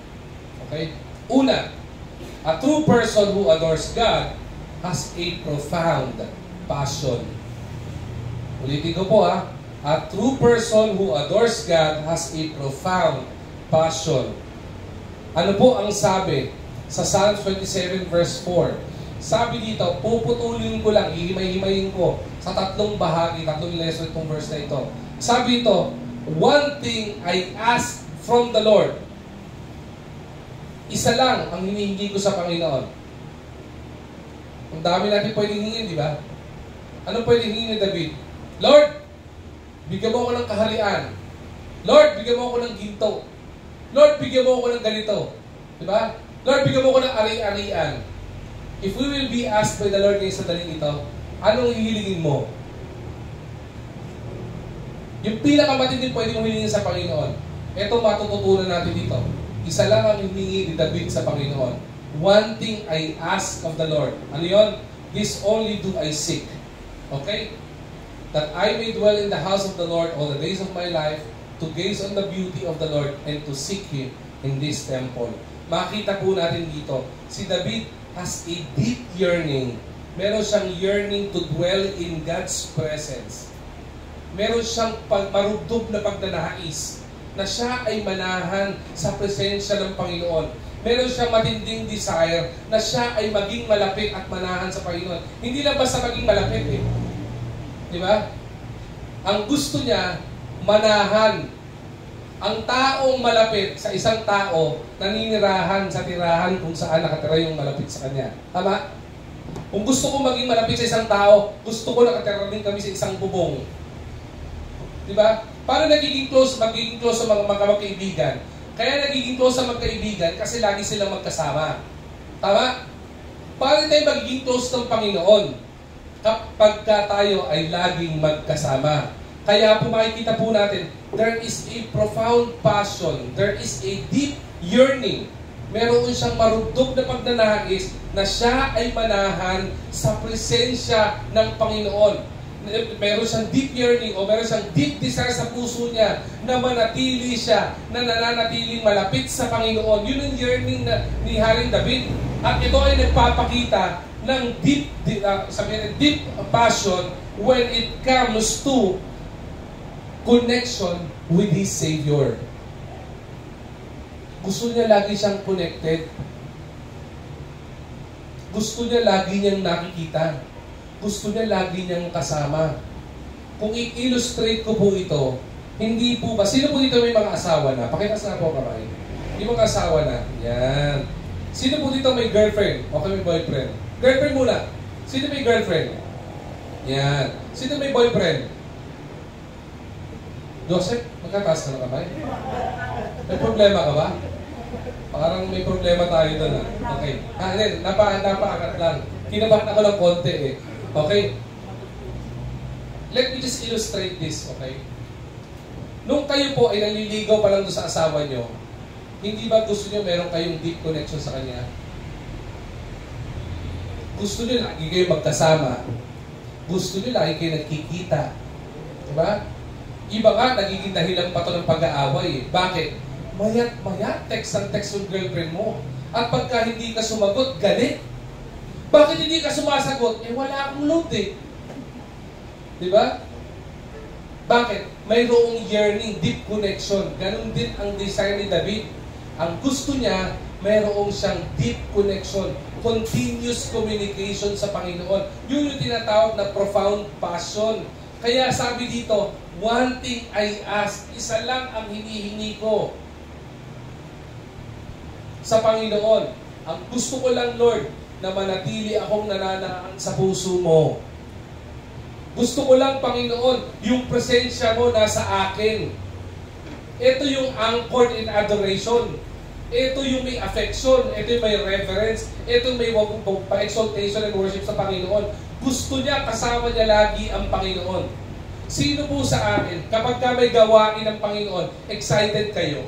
Okay? Una, a true person who adores God has a profound passion. Ulitin ko po ha. A true person who adores God has a profound passion. Ano po ang sabi sa Psalms 27 verse 4? Sabi dito, puputulin ko lang, ihimay-himayin ko sa tatlong bahagi, tatlong lesson itong verse na ito. Sabi ito, one thing I ask from the Lord. Isa lang ang hinihingi ko sa Panginoon. Ang dami natin pwedeng hingin, di ba? Anong pwedeng hingin ni David? Lord, bigyan mo ako ng kaharian. Lord, bigyan mo ako ng ginto. Lord, bigyan mo ako ng ganito. Di ba? Lord, bigyan mo ako ng ari-arian. If we will be asked by the Lord ngayon sa daling ito, anong hihilingin mo? Yung pinakamatinding pwede mong hilingin sa Panginoon. Ito matututunan natin dito. Isa lang ang hiningi ni David sa Panginoon. One thing I ask of the Lord. Ano yun? This only do I seek. Okay? That I may dwell in the house of the Lord all the days of my life, to gaze on the beauty of the Lord and to seek Him in this temple. Makita po natin dito, si David has a deep yearning. Meron siyang yearning to dwell in God's presence. Meron siyang marugdog na pagdanais na siya ay manahan sa presensya ng Panginoon. Meron siyang matinding desire na siya ay maging malapit at manahan sa Panginoon. Hindi lang basta maging malapit eh. Di ba? Ang gusto niya, manahan. Ang taong malapit sa isang tao, naninirahan sa tirahan kung saan nakatira yung malapit sa kanya. Tama? Kung gusto ko maging malapit sa isang tao, gusto ko nakatira din kami sa isang bubong. Di ba? Paano magiging close sa mga magkaibigan? Kaya nagiging close sa magkaibigan kasi lagi silang magkasama. Tama? Paano tayo magiging close ng Panginoon? Kapag tayo ay laging magkasama. Kaya po makikita po natin, there is a profound passion, there is a deep yearning. Meron siyang marugdog na pagdanais na siya ay manahan sa presensya ng Panginoon. Meron siyang deep yearning o meron siyang deep desire sa puso niya na manatili siya, na nananatiling malapit sa Panginoon. Yun ang yearning ni Haring David. At ito ay nagpapakita ng deep passion when it comes to connection with His Savior. Gusto niya lagi siyang connected. Gusto niya lagi niyang nakikita. Gusto niya lagi niyang kasama. Kung i-illustrate ko po ito, Hindi po ba? Sino po dito may mga asawa na? Pakitas na po kamay. Yung mga asawa na. Yan. Sino po dito may girlfriend? Okay, may boyfriend. Girlfriend muna. Sino may girlfriend? Yan. Sino may boyfriend? Joseph, magkataas ka na kamay? May problema ka ba? Parang may problema tayo doon. Okay. Hindi. Napaangat lang. Kinabahan ako ng konti eh. Okay? Let me just illustrate this, okay? Nung kayo po ay naliligaw pa lang doon sa asawa nyo, hindi ba gusto nyo meron kayong deep connection sa kanya? Gusto nyo lagi kayo magkasama. Gusto nyo lagi kayo nagkikita. Diba? Iba nga, nagiging dahilan pa to ng pag-aaway. Bakit? Mayat-mayat, text ang text yung girlfriend mo. At pagka hindi ka sumagot, galit. Bakit hindi ka sumasagot? Eh, wala akong load eh. Diba? Bakit? Mayroong yearning, deep connection. Ganon din ang desire ni David. Ang gusto niya, mayroong siyang deep connection. Continuous communication sa Panginoon. Yun yung tinatawag na profound passion. Kaya sabi dito, one thing I ask, isa lang ang hinihingi ko sa Panginoon. Ang gusto ko lang, Lord, na manatili akong nananaan sa puso mo. Gusto ko lang, Panginoon, yung presensya mo nasa akin. Ito yung anchored in adoration. Ito yung may affection. Ito yung may reverence. Ito yung may pa-exaltation and worship sa Panginoon. Gusto niya, kasama niya lagi ang Panginoon. Sino po sa akin, kapag ka may gawain ng Panginoon, excited kayo?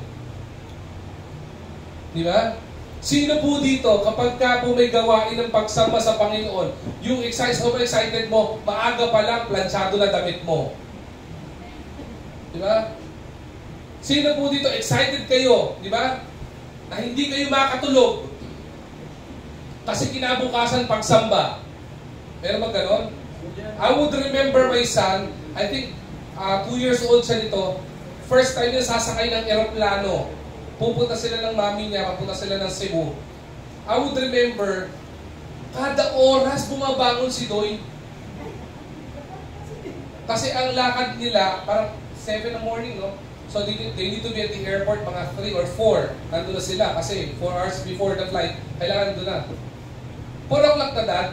Di ba? Sino po dito, kapag ka po may gawain ng pagsama sa Panginoon, yung excited mo, maaga pa lang, planchado na damit mo. Di ba? Sino po dito, excited kayo, di ba? Na hindi kayo makatulog. Kasi kinabukasan pagsamba. Meron ba ganon? I would remember my son, I think 2 years old siya nito, first time niya sasakay ng eroplano. Pupunta sila ng mami niya, papunta sila ng Cebu. I would remember, kada oras bumabangon si Doy. Kasi ang lakad nila, parang 7 in the morning, no? So they need to be at the airport mga 3 or 4. Nandun na sila kasi 4 hours before the flight, kailangan nandun na. 4 o'clock na, Dad.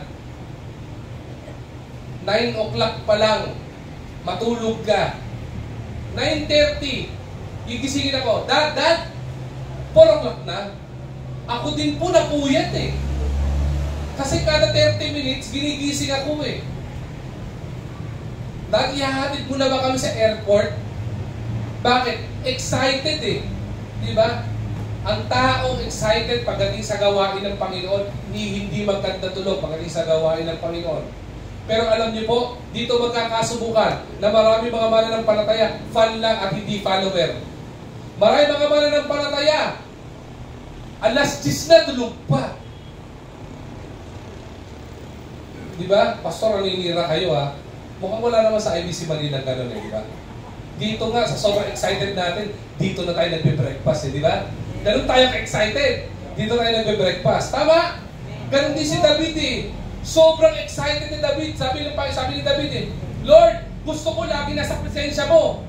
9 o'clock pa lang, matulog ka. 9:30, gigisingin ako, Dad, 4 o'clock na. Ako din po napuyat eh. Kasi kada 30 minutes, ginigising ako eh. Dad, ihahatid mo na ba kami sa airport? Bakit? Excited eh. Di ba? Ang taong excited pagdating sa gawain ng Panginoon, hindi magkanda tulog pagdating sa gawain ng Panginoon. Pero alam niyo po, dito magkakasubukan na marami mga mananampalataya, fan lang at hindi follower. Marami mga mananampalataya, alas 10 na tulog pa. Di ba? Pastor, naninira kayo ha. Mukhang wala naman sa IBC Manila gano'n eh, di ba? Dito nga, sa sobrang excited natin, dito na tayo nagbe-breakfast eh, di ba? Ganun tayo ka-excited. Dito tayo nagbe-breakfast. Tama? Ganun din si David eh. Sobrang excited ni David. Sabi ni David eh, Lord, gusto ko lagi nasa presensya mo.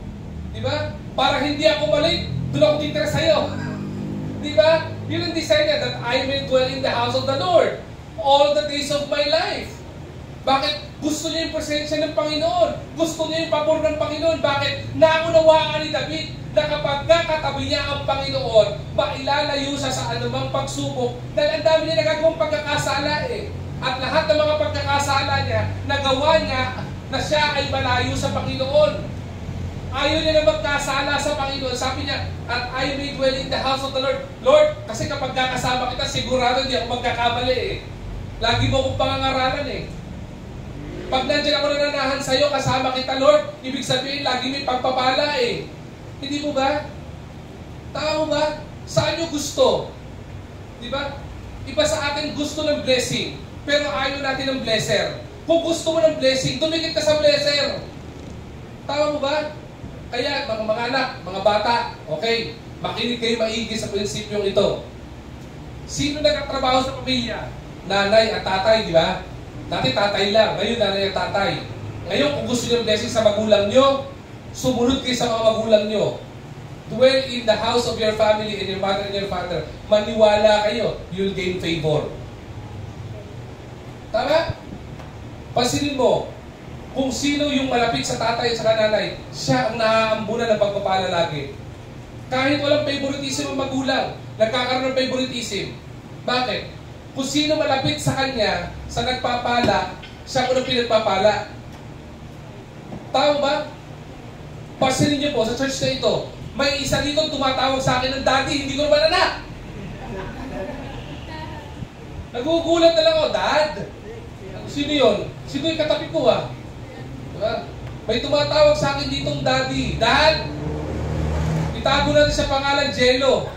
Di ba? Para hindi ako malik, doon ako titira sa'yo. Di ba? Yun ang desire niya, that I may dwell in the house of the Lord all the days of my life. Bakit? Gusto niya yung presensya ng Panginoon. Gusto niya yung pabor ng Panginoon. Bakit? Naunawaan ni David na kapag katabi niya ang Panginoon, mailalayo siya sa anumang pagsubok dahil ang dami niya nagagawang pagkakasala eh. At lahat ng mga pagkakasala niya, nagawa niya na siya ay malayo sa Panginoon. Ayaw niya na magkasala sa Panginoon. Sabi niya, at I may dwell in the house of the Lord. Lord, kasi kapag kakasama kita, sigurado hindi ako magkakamali eh. Lagi mo akong pangangaralan eh. Pag nandiyan ako nananahan sa'yo, kasama kita, Lord, ibig sabihin, lagi may pagpapala eh. Hindi mo ba? Tama mo ba? Saan nyo gusto? Di ba? Iba sa atin gusto ng blessing, pero ayaw natin ng blesser. Kung gusto mo ng blessing, tumikit ka sa blesser. Tama mo ba? Kaya, mga anak, mga bata, okay, makinig kayo maigi sa prinsipyong ito. Sino nagkatrabaho sa pamilya? Nanay at tatay, di ba? Dati tatay lang, ngayon nanay at tatay. Ngayon, kung gusto niyo ng blessing sa magulang nyo, Sumunod kayo sa mga magulang nyo. Dwell in the house of your family and your mother and your father. Maniwala kayo, you'll gain favor. Tama? Pansinin mo, kung sino yung malapit sa tatay at sa nanay, siya ang naaambunan ng pagpapala lagi. Kahit walang favoritism ang magulang, nagkakaroon ng favoritism. Bakit? Kung sino malapit sa kanya, sa nagpapala, siya ko nang pinagpapala. Tama ba? Pansinin niyo po, sa church na ito, may isa dito tumatawag sa akin ng daddy, hindi ko naman anak. Nagugulat na lang ako, Dad. Sino yun? Sino yung katabi ko Diba? May tumatawag sa akin ditong daddy. Dad! Itago natin sa pangalan Jello.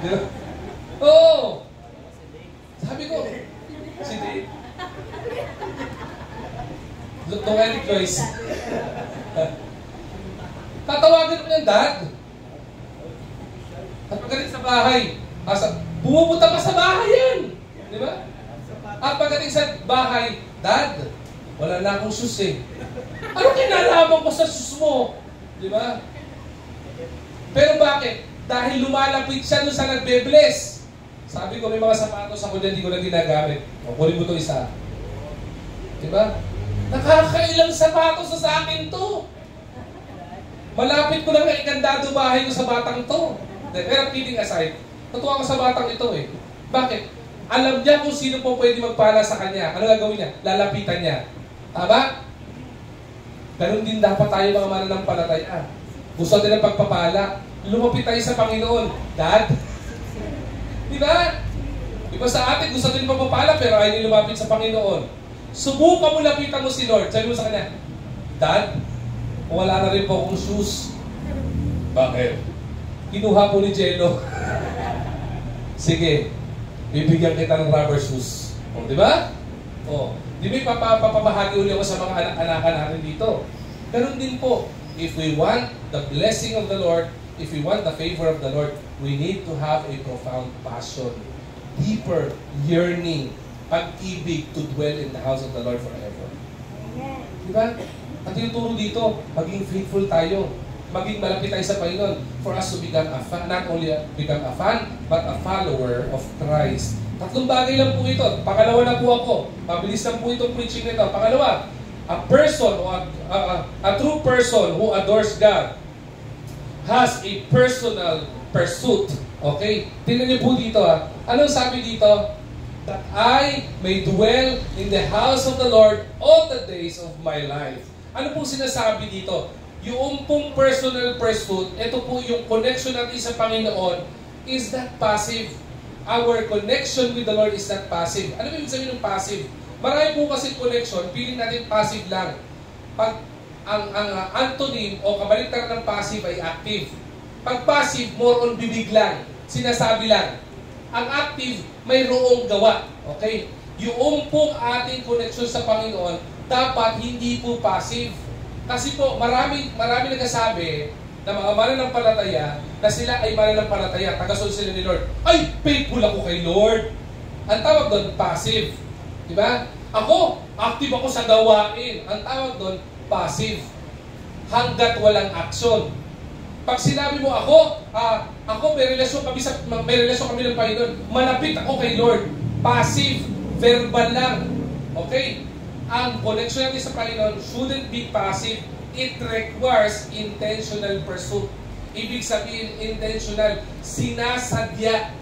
Diba? Oo! Sabi ko, si Dave. Don't edit voice. Tatawagan mo ng Dad. At pagdating sa bahay, bumupunta pa sa bahay yan. Di ba? At pagdating sa bahay, Dad, wala na akong shoes eh. Ano kinalaman ko sa shoes mo? Di ba? Pero bakit? Dahil lumalapit siya doon sa nagbe-bless. Sabi ko, may mga sapatos ako dyan, hindi ko na ginagamit. O, kunin mo ito isa. Di ba? Nakakailang sapatos sa akin to. Malapit ko lang na ikandado bahay ko sa batang to. Pero kidding aside, natuwa ko sa batang ito eh. Bakit? Alam niya kung sino po pwede magpala sa kanya. Ano gagawin niya? Lalapitan niya. Tama? Ganun din dapat tayo mga mananampalataya. Gusto natin ng pagpapala. Lumapit tayo sa Panginoon. Dad? Di ba? Iba sa atin, gusto natin magpapala pero ayaw niyo lumapit sa Panginoon. Subukan mo, lapitan mo si Lord. Sabi mo sa kanya, Dad, wala na rin po akong shoes. Bakit? Kinuha po ni Jello. Sige, bibigyan kita ng rubber shoes. O, di ba? O, di ba papabahagi ulit ako sa mga anak-anakan natin dito? Ganun din po, if we want the blessing of the Lord, if we want the favor of the Lord, we need to have a profound passion, deeper yearning, pag-ibig to dwell in the house of the Lord forever. Di ba? At tinuturo dito, maging faithful tayo. Maging malapit tayo sa Panginoon for us to become a fan, not only become a fan, but a follower of Christ. Tatlong bagay lang po ito. Pangalawa na po ako. Mabilis lang po itong preaching nito. Pangalawa, a person or a true person who adores God has a personal pursuit. Okay? Tingnan niyo po dito Anong sabi dito? That I may dwell in the house of the Lord all the days of my life. Ano pong sinasabi dito? Yung pong personal pursuit, ito po yung connection natin sa Panginoon, is not passive. Our connection with the Lord is not passive. Ano ibig sabihin ng passive? Marami po kasi connection, feeling natin passive lang. Pag ang antonym o kabaliktaran ng passive ay active. Pag passive, more on bibig lang, sinasabi lang. Ang active, mayroong gawa. Okay? Yung pong ating connection sa Panginoon, dapat hindi po passive. Kasi po, marami nagsasabi na mga mananampalataya na sila ay mananampalataya. Tagasunod sila ni Lord. Ay, faithful ako kay Lord. Ang tawag doon, passive. Diba? Ako, active ako sa gawain. Ang tawag doon, passive. Hanggat walang action. Pag sinabi mo ako may relasyon kami ng Panginoon. Malapit ako kay Lord. Passive, verbal lang. Okay? Ang connection natin sa Panginoon shouldn't be passive. It requires intentional pursuit. Ibig sabihin, intentional. Sinasadya.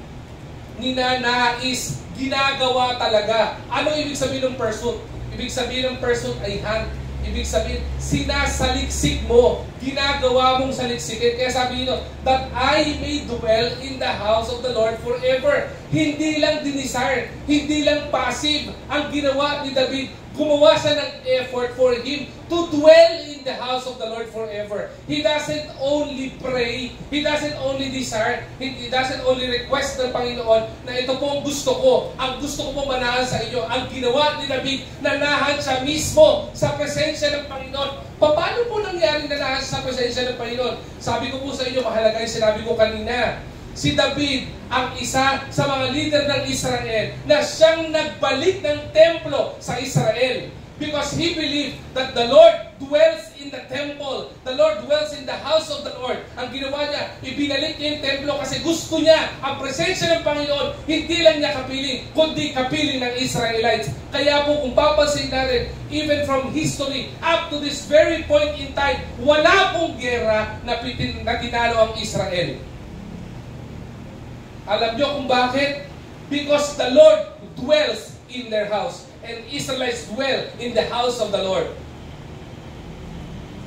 Ninanais. Ginagawa talaga. Ano ibig sabihin ng pursuit? Ibig sabihin ng pursuit ay hunt. Ibig sabihin, sinasaliksik mo. Ginagawa mong saliksikin. Kaya sabi nyo, that I may dwell in the house of the Lord forever. Hindi lang dinisire, hindi lang passive. Ang ginawa ni David, gumawa siya ng effort for him to dwell in the house of the Lord forever. He doesn't only pray, he doesn't only desire, he doesn't only request ng Panginoon na ito po ang gusto ko. Ang gusto ko po manahan sa inyo. Ang ginawa ni David, nanahan siya mismo sa presensya ng Panginoon. Paano po nangyari nanahan sa presensya ng Panginoon? Sabi ko po sa inyo, mahalaga yung sinabi ko kanina. Si David ang isa sa mga leader ng Israel na siyang nagbalik ng templo sa Israel because he believed that the Lord dwells in the temple. The Lord dwells in the house of the Lord. Ang ginawa niya, ibinalik niya yung templo kasi gusto niya ang presensya ng Panginoon. Hindi lang niya kapiling, kundi kapiling ng Israelites. Kaya po kung papansin natin, even from history up to this very point in time, wala pong gera na tinalo ang Israel. Alam niyo kung bakit? Because the Lord dwells in their house. And Israelites dwell in the house of the Lord.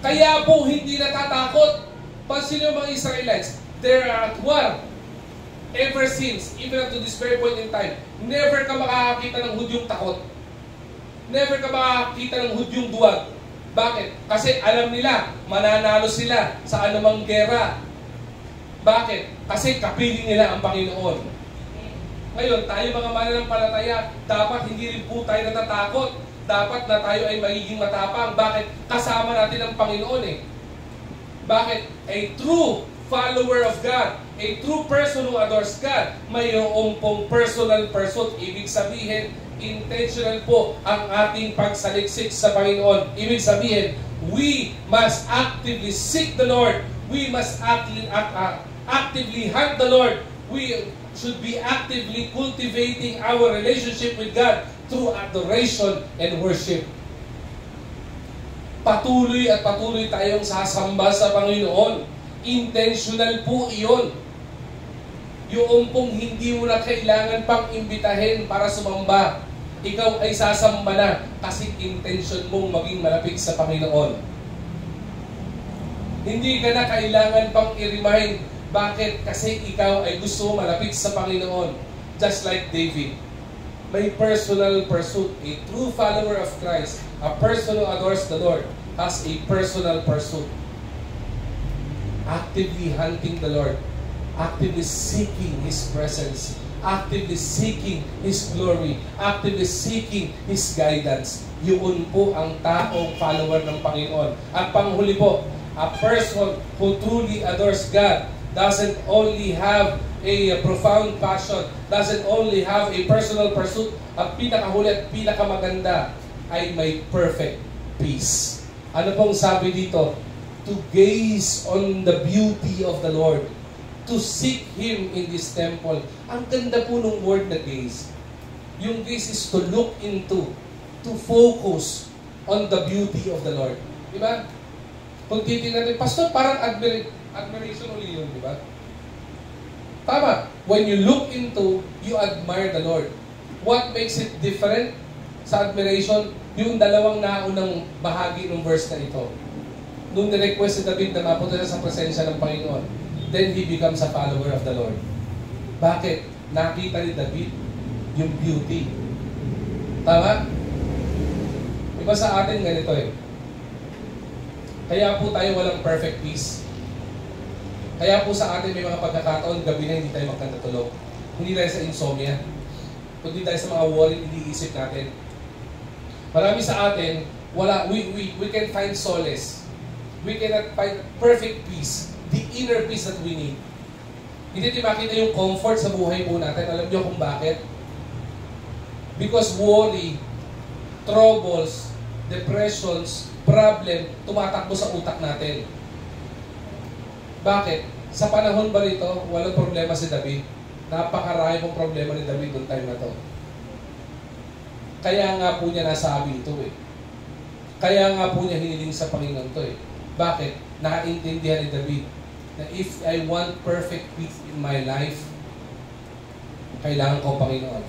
Kaya po hindi natatakot. Pansin niyo mga Israelites, they are at war. Ever since, even up to this very point in time, never ka makakakita ng Hudyong takot. Never ka makakakita ng Hudyong duwag. Bakit? Kasi alam nila, mananalo sila sa anumang gera. Bakit? Kasi kapiling nila ang Panginoon. Ngayon, tayo mga mananampalataya, dapat hindi rin po tayo natatakot. Dapat na tayo ay magiging matapang. Bakit? Kasama natin ang Panginoon eh. Bakit? A true follower of God, a true person who adores God, mayroong pong personal pursuit. Ibig sabihin, intentional po ang ating pagsaliksik sa Panginoon. Ibig sabihin, we must actively seek the Lord. We must actively hunt the Lord. We should be actively cultivating our relationship with God through adoration and worship. Patuloy at patuloy tayong sasamba sa Panginoon. Intentional po iyon. Yung pong hindi mo na kailangan pang imbitahin para sumamba. Ikaw ay sasamba na kasi intention mong maging malapit sa Panginoon. Hindi ka na kailangan pang i-remind. Bakit? Kasi ikaw ay gusto malapit sa Panginoon. Just like David. May personal pursuit. A true follower of Christ, a person who adores the Lord, has a personal pursuit. Actively hunting the Lord. Actively seeking His presence. Actively seeking His glory. Actively seeking His guidance. Yun po ang taong follower ng Panginoon. At panghuli po, a person who truly adores God doesn't only have a profound passion, doesn't only have a personal pursuit, at pinakahuli at pinakamaganda ay may perfect peace. Ano pong sabi dito? To gaze on the beauty of the Lord, to seek Him in this temple. Ang ganda po ng word na gaze. Yung gaze is to look into, to focus on the beauty of the Lord. Diba? Kung titignan natin, Pastor, parang admiration uli yun, di ba? Tama. When you look into, you admire the Lord. What makes it different sa admiration? Yung dalawang naunang bahagi ng verse na ito. Nung nirequest si David na mapunta sa presensya ng Panginoon, then he becomes a follower of the Lord. Bakit? Nakita ni David yung beauty. Tama? Iba sa atin ganito eh. Kaya po tayo walang perfect peace. Kaya po sa atin may mga pagkakataon, gabi na hindi tayo magkatulog. Hindi dahil sa insomnia. Kundi dahil sa mga worry, iniisip natin. Marami sa atin, we can find solace. We cannot find perfect peace. The inner peace that we need. Hindi tayo makita yung comfort sa buhay po natin. Alam niyo kung bakit? Because worry, troubles, depressions, problem, tumatakbo sa utak natin. Bakit? Sa panahon ba rito, walang problema si David? Napakarami pong problema ni David noong time na to. Kaya nga po niya nasabi ito eh. Kaya nga po niya hiniling sa Panginoon to eh. Bakit? Nakaintindihan ni David na if I want perfect peace in my life, kailangan ko Panginoon.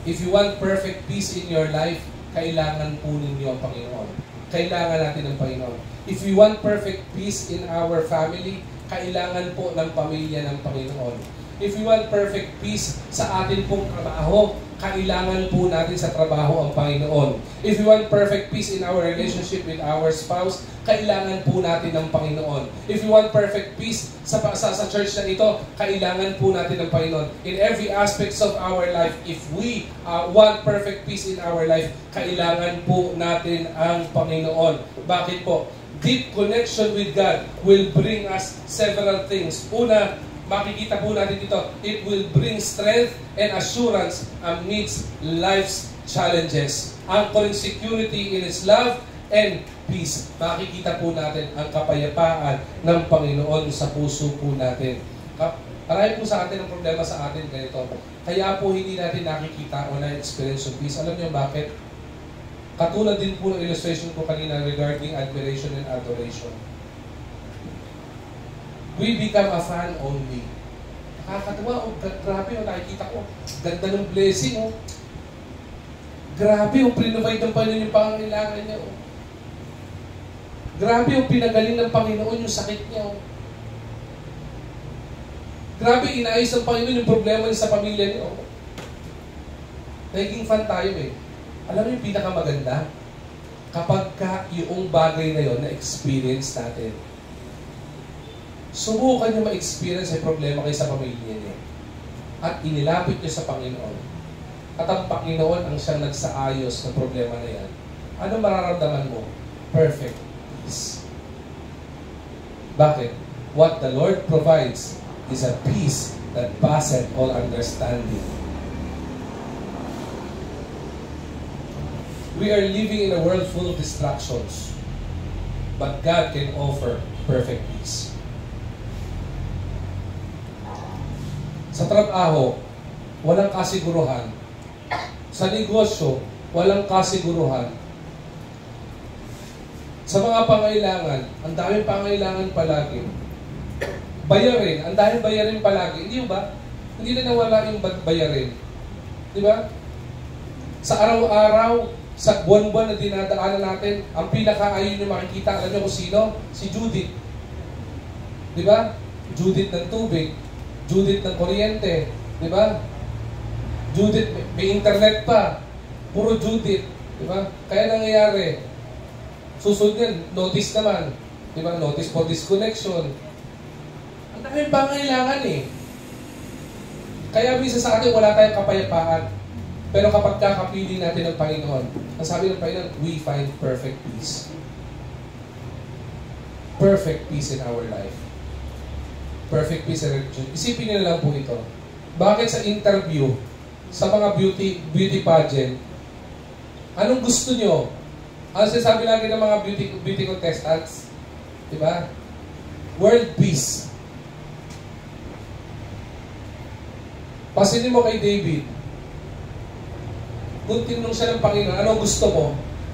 If you want perfect peace in your life, kailangan po ninyo ang Panginoon. Kailangan natin ang Panginoon. If we want perfect peace in our family, kailangan po ng pamilya ng Panginoon. If we want perfect peace sa atin pong trabaho, kailangan po natin sa trabaho ang Panginoon. If we want perfect peace in our relationship with our spouse, kailangan po natin ng Panginoon. If we want perfect peace sa church na ito, kailangan po natin ng Panginoon. In every aspects of our life, if we want perfect peace in our life, kailangan po natin ang Panginoon. Bakit po? Deep connection with God will bring us several things. Una, makikita po natin dito, it will bring strength and assurance amidst life's challenges. Anchoring security in His love and peace. Makikita po natin ang kapayapaan ng Panginoon sa puso po natin. Marami po sa atin ang problema sa atin ganito. Kaya po hindi natin nakikita o na-experience yung peace. Alam niyo bakit? Katulad din po ng illustration ko kanina regarding admiration and adoration. We become a fan only. Nakakatawa, grabe yung nakikita ko. Ganda ng blessing, oh. Grabe yung prinovide ng Panginoon yung pangangailangan niya, oh. Grabe yung pinagaling ng Panginoon yung sakit niya, oh. Grabe, inaayos ng Panginoon yung problema niya sa pamilya niya, oh. Naging fan tayo, eh. Alam mo yung pinakamaganda? Kapag yung bagay na yon na-experience natin. Subukan niyo ma-experience yung problema kayo sa pamilya niyo. At inilapit niyo sa Panginoon. At ang Panginoon ang siyang nagsaayos ng problema na yan. Ano mararamdaman mo? Perfect peace. Bakit? What the Lord provides is a peace that passeth all understanding. We are living in a world full of distractions. But God can offer perfect peace. Sa trabaho, walang kasiguruhan. Sa negosyo, walang kasiguruhan. Sa mga pangailangan, ang daming pangailangan palagi. Bayarin, ang daming bayarin palagi. Hindi ba? Hindi na nawala yung bayarin. Di ba? Sa araw-araw, sa buwan-buwan na dinadaanan natin, ang pinaka-ayaw nyo makikita, alam nyo kung sino? Si Judith. Di ba? Judith ng tubig. Judith ng kuryente. Di ba? Judith, may internet pa. Puro Judith. Di ba? Kaya nangyayari, susunod yan, notice naman. Di ba? Notice for disconnection. Ang daming pangailangan eh. Kaya minsan sa atin, wala tayong kapayapaan. Pero kapag kakapili natin ng Panginoon, ang sabi ng Panginoon, we find perfect peace. Perfect peace in our life. Perfect peace in religion. Isipin niyo lang po ito. Bakit sa interview, sa mga beauty pageant, anong gusto niyo? Ano sinasabi lagi ng mga beauty contestants? Diba? World peace. Pasinin mo kay David. Kung tinanong siya ng Panginoon, anong gusto mo?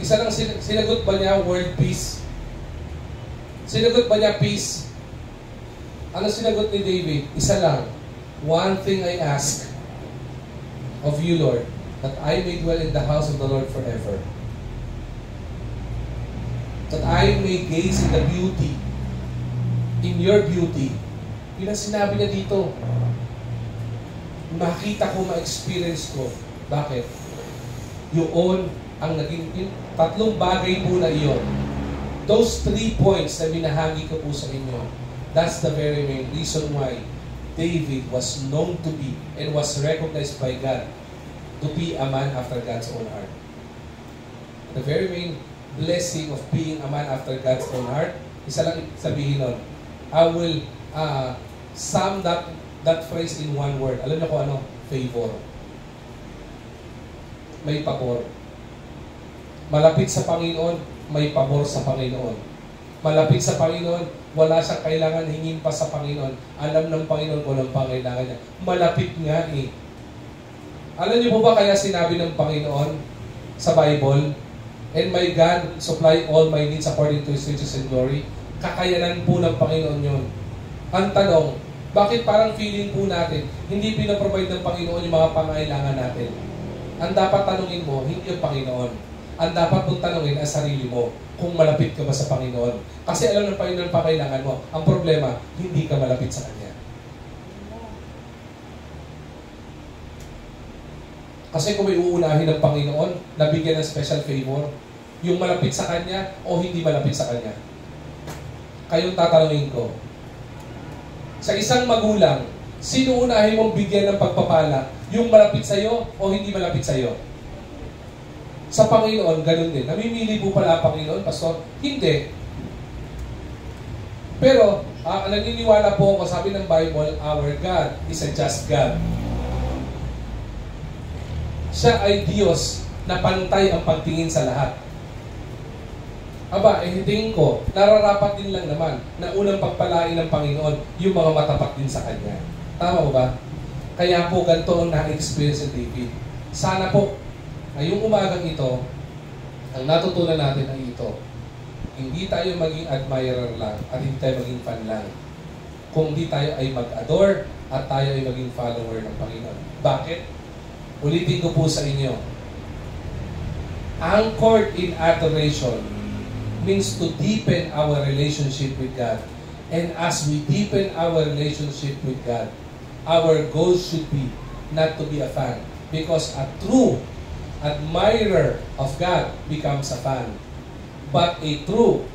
Isa lang sinagot ba niya world peace? Sinagot ba niya peace? Ano sinagot ni David? Isa lang. One thing I ask of you, Lord, that I may dwell in the house of the Lord forever. That I may gaze in the beauty, in your beauty. Yun ang sinabi niya dito. Makita ko, ma-experience ko. Bakit? Yun ang naging tatlong bagay po na iyon. Those 3 points na binahagi ko po sa inyo, that's the very main reason why David was known to be and was recognized by God to be a man after God's own heart. The very main blessing of being a man after God's own heart, isa lang sabihin nun, I will sum that phrase in one word. Alam niyo kung ano? Favor. May pabor. Malapit sa Panginoon, may pabor sa Panginoon. Malapit sa Panginoon, wala siyang kailangan hingin pa sa Panginoon. Alam ng Panginoon kung anong pangailangan niya. Malapit nga eh. Alam niyo po ba kaya sinabi ng Panginoon sa Bible, and my God supply all my needs according to His riches and glory? Kakayanan po ng Panginoon yun. Ang tanong, bakit parang feeling po natin, hindi pinaprovide ng Panginoon yung mga pangailangan natin? Ang dapat tanungin mo, hindi yung Panginoon. Ang dapat mong tanungin ang sarili mo, kung malapit ka ba sa Panginoon. Kasi alam ng Panginoon ang pangailangan mo. Ang problema, hindi ka malapit sa Kanya. Kasi kung may uunahin ng Panginoon, nabigyan ng special favor, yung malapit sa Kanya o hindi malapit sa Kanya. Kayong tatanungin ko. Sa isang magulang, sino unahin mong bigyan ng pagpapala? Yung malapit sa'yo o hindi malapit sa'yo? Sa Panginoon, ganun din. Namimili po pala ang Panginoon, Pastor? Hindi. Pero, naniniwala po ako, sabi ng Bible, our God is a just God. Siya ay Diyos na pantay ang pagtingin sa lahat. Aba, tingin ko, nararapat din lang naman na unang pagpalain ng Panginoon yung mga matapat din sa Kanya. Tama ba? Kaya po ganito ang na-experience ni David. Sana po, ngayong umagang ito, ang natutunan natin ay ito. Hindi tayo maging admirer lang at hindi tayo maging fan lang. Kung di tayo ay mag-adore at tayo ay maging follower ng Panginoon. Bakit? Ulitin ko po sa inyo. Anchored in adoration means to deepen our relationship with God. And as we deepen our relationship with God, our goal should be not to be a fan. Because a true admirer of God becomes a fan. But a true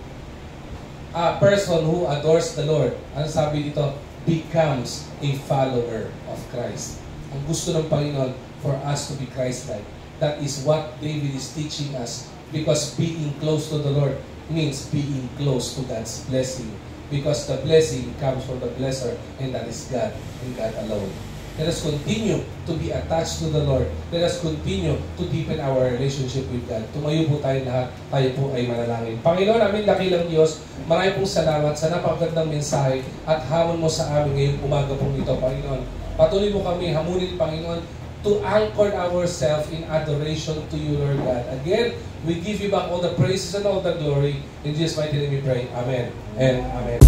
person who adores the Lord, ang sabi dito, becomes a follower of Christ. Ang gusto ng Panginoon for us to be Christ-like. That is what David is teaching us. Because being close to the Lord means being close to God's blessing. Because the blessing comes from the blesser, and that is God, and God alone. Let us continue to be attached to the Lord. Let us continue to deepen our relationship with God. Tumayo po tayo lahat, tayo po ay manalangin. Panginoon, aming dakilang Diyos, marami pong salamat sa napakagandang mensahe at hamon mo sa amin ngayong umaga pong ito, Panginoon. Patuloy mo kami hamunin, Panginoon, to anchor ourselves in adoration to you, Lord God. Again, we give you back all the praises and all the glory. In Jesus' mighty name we pray. Amen and amen.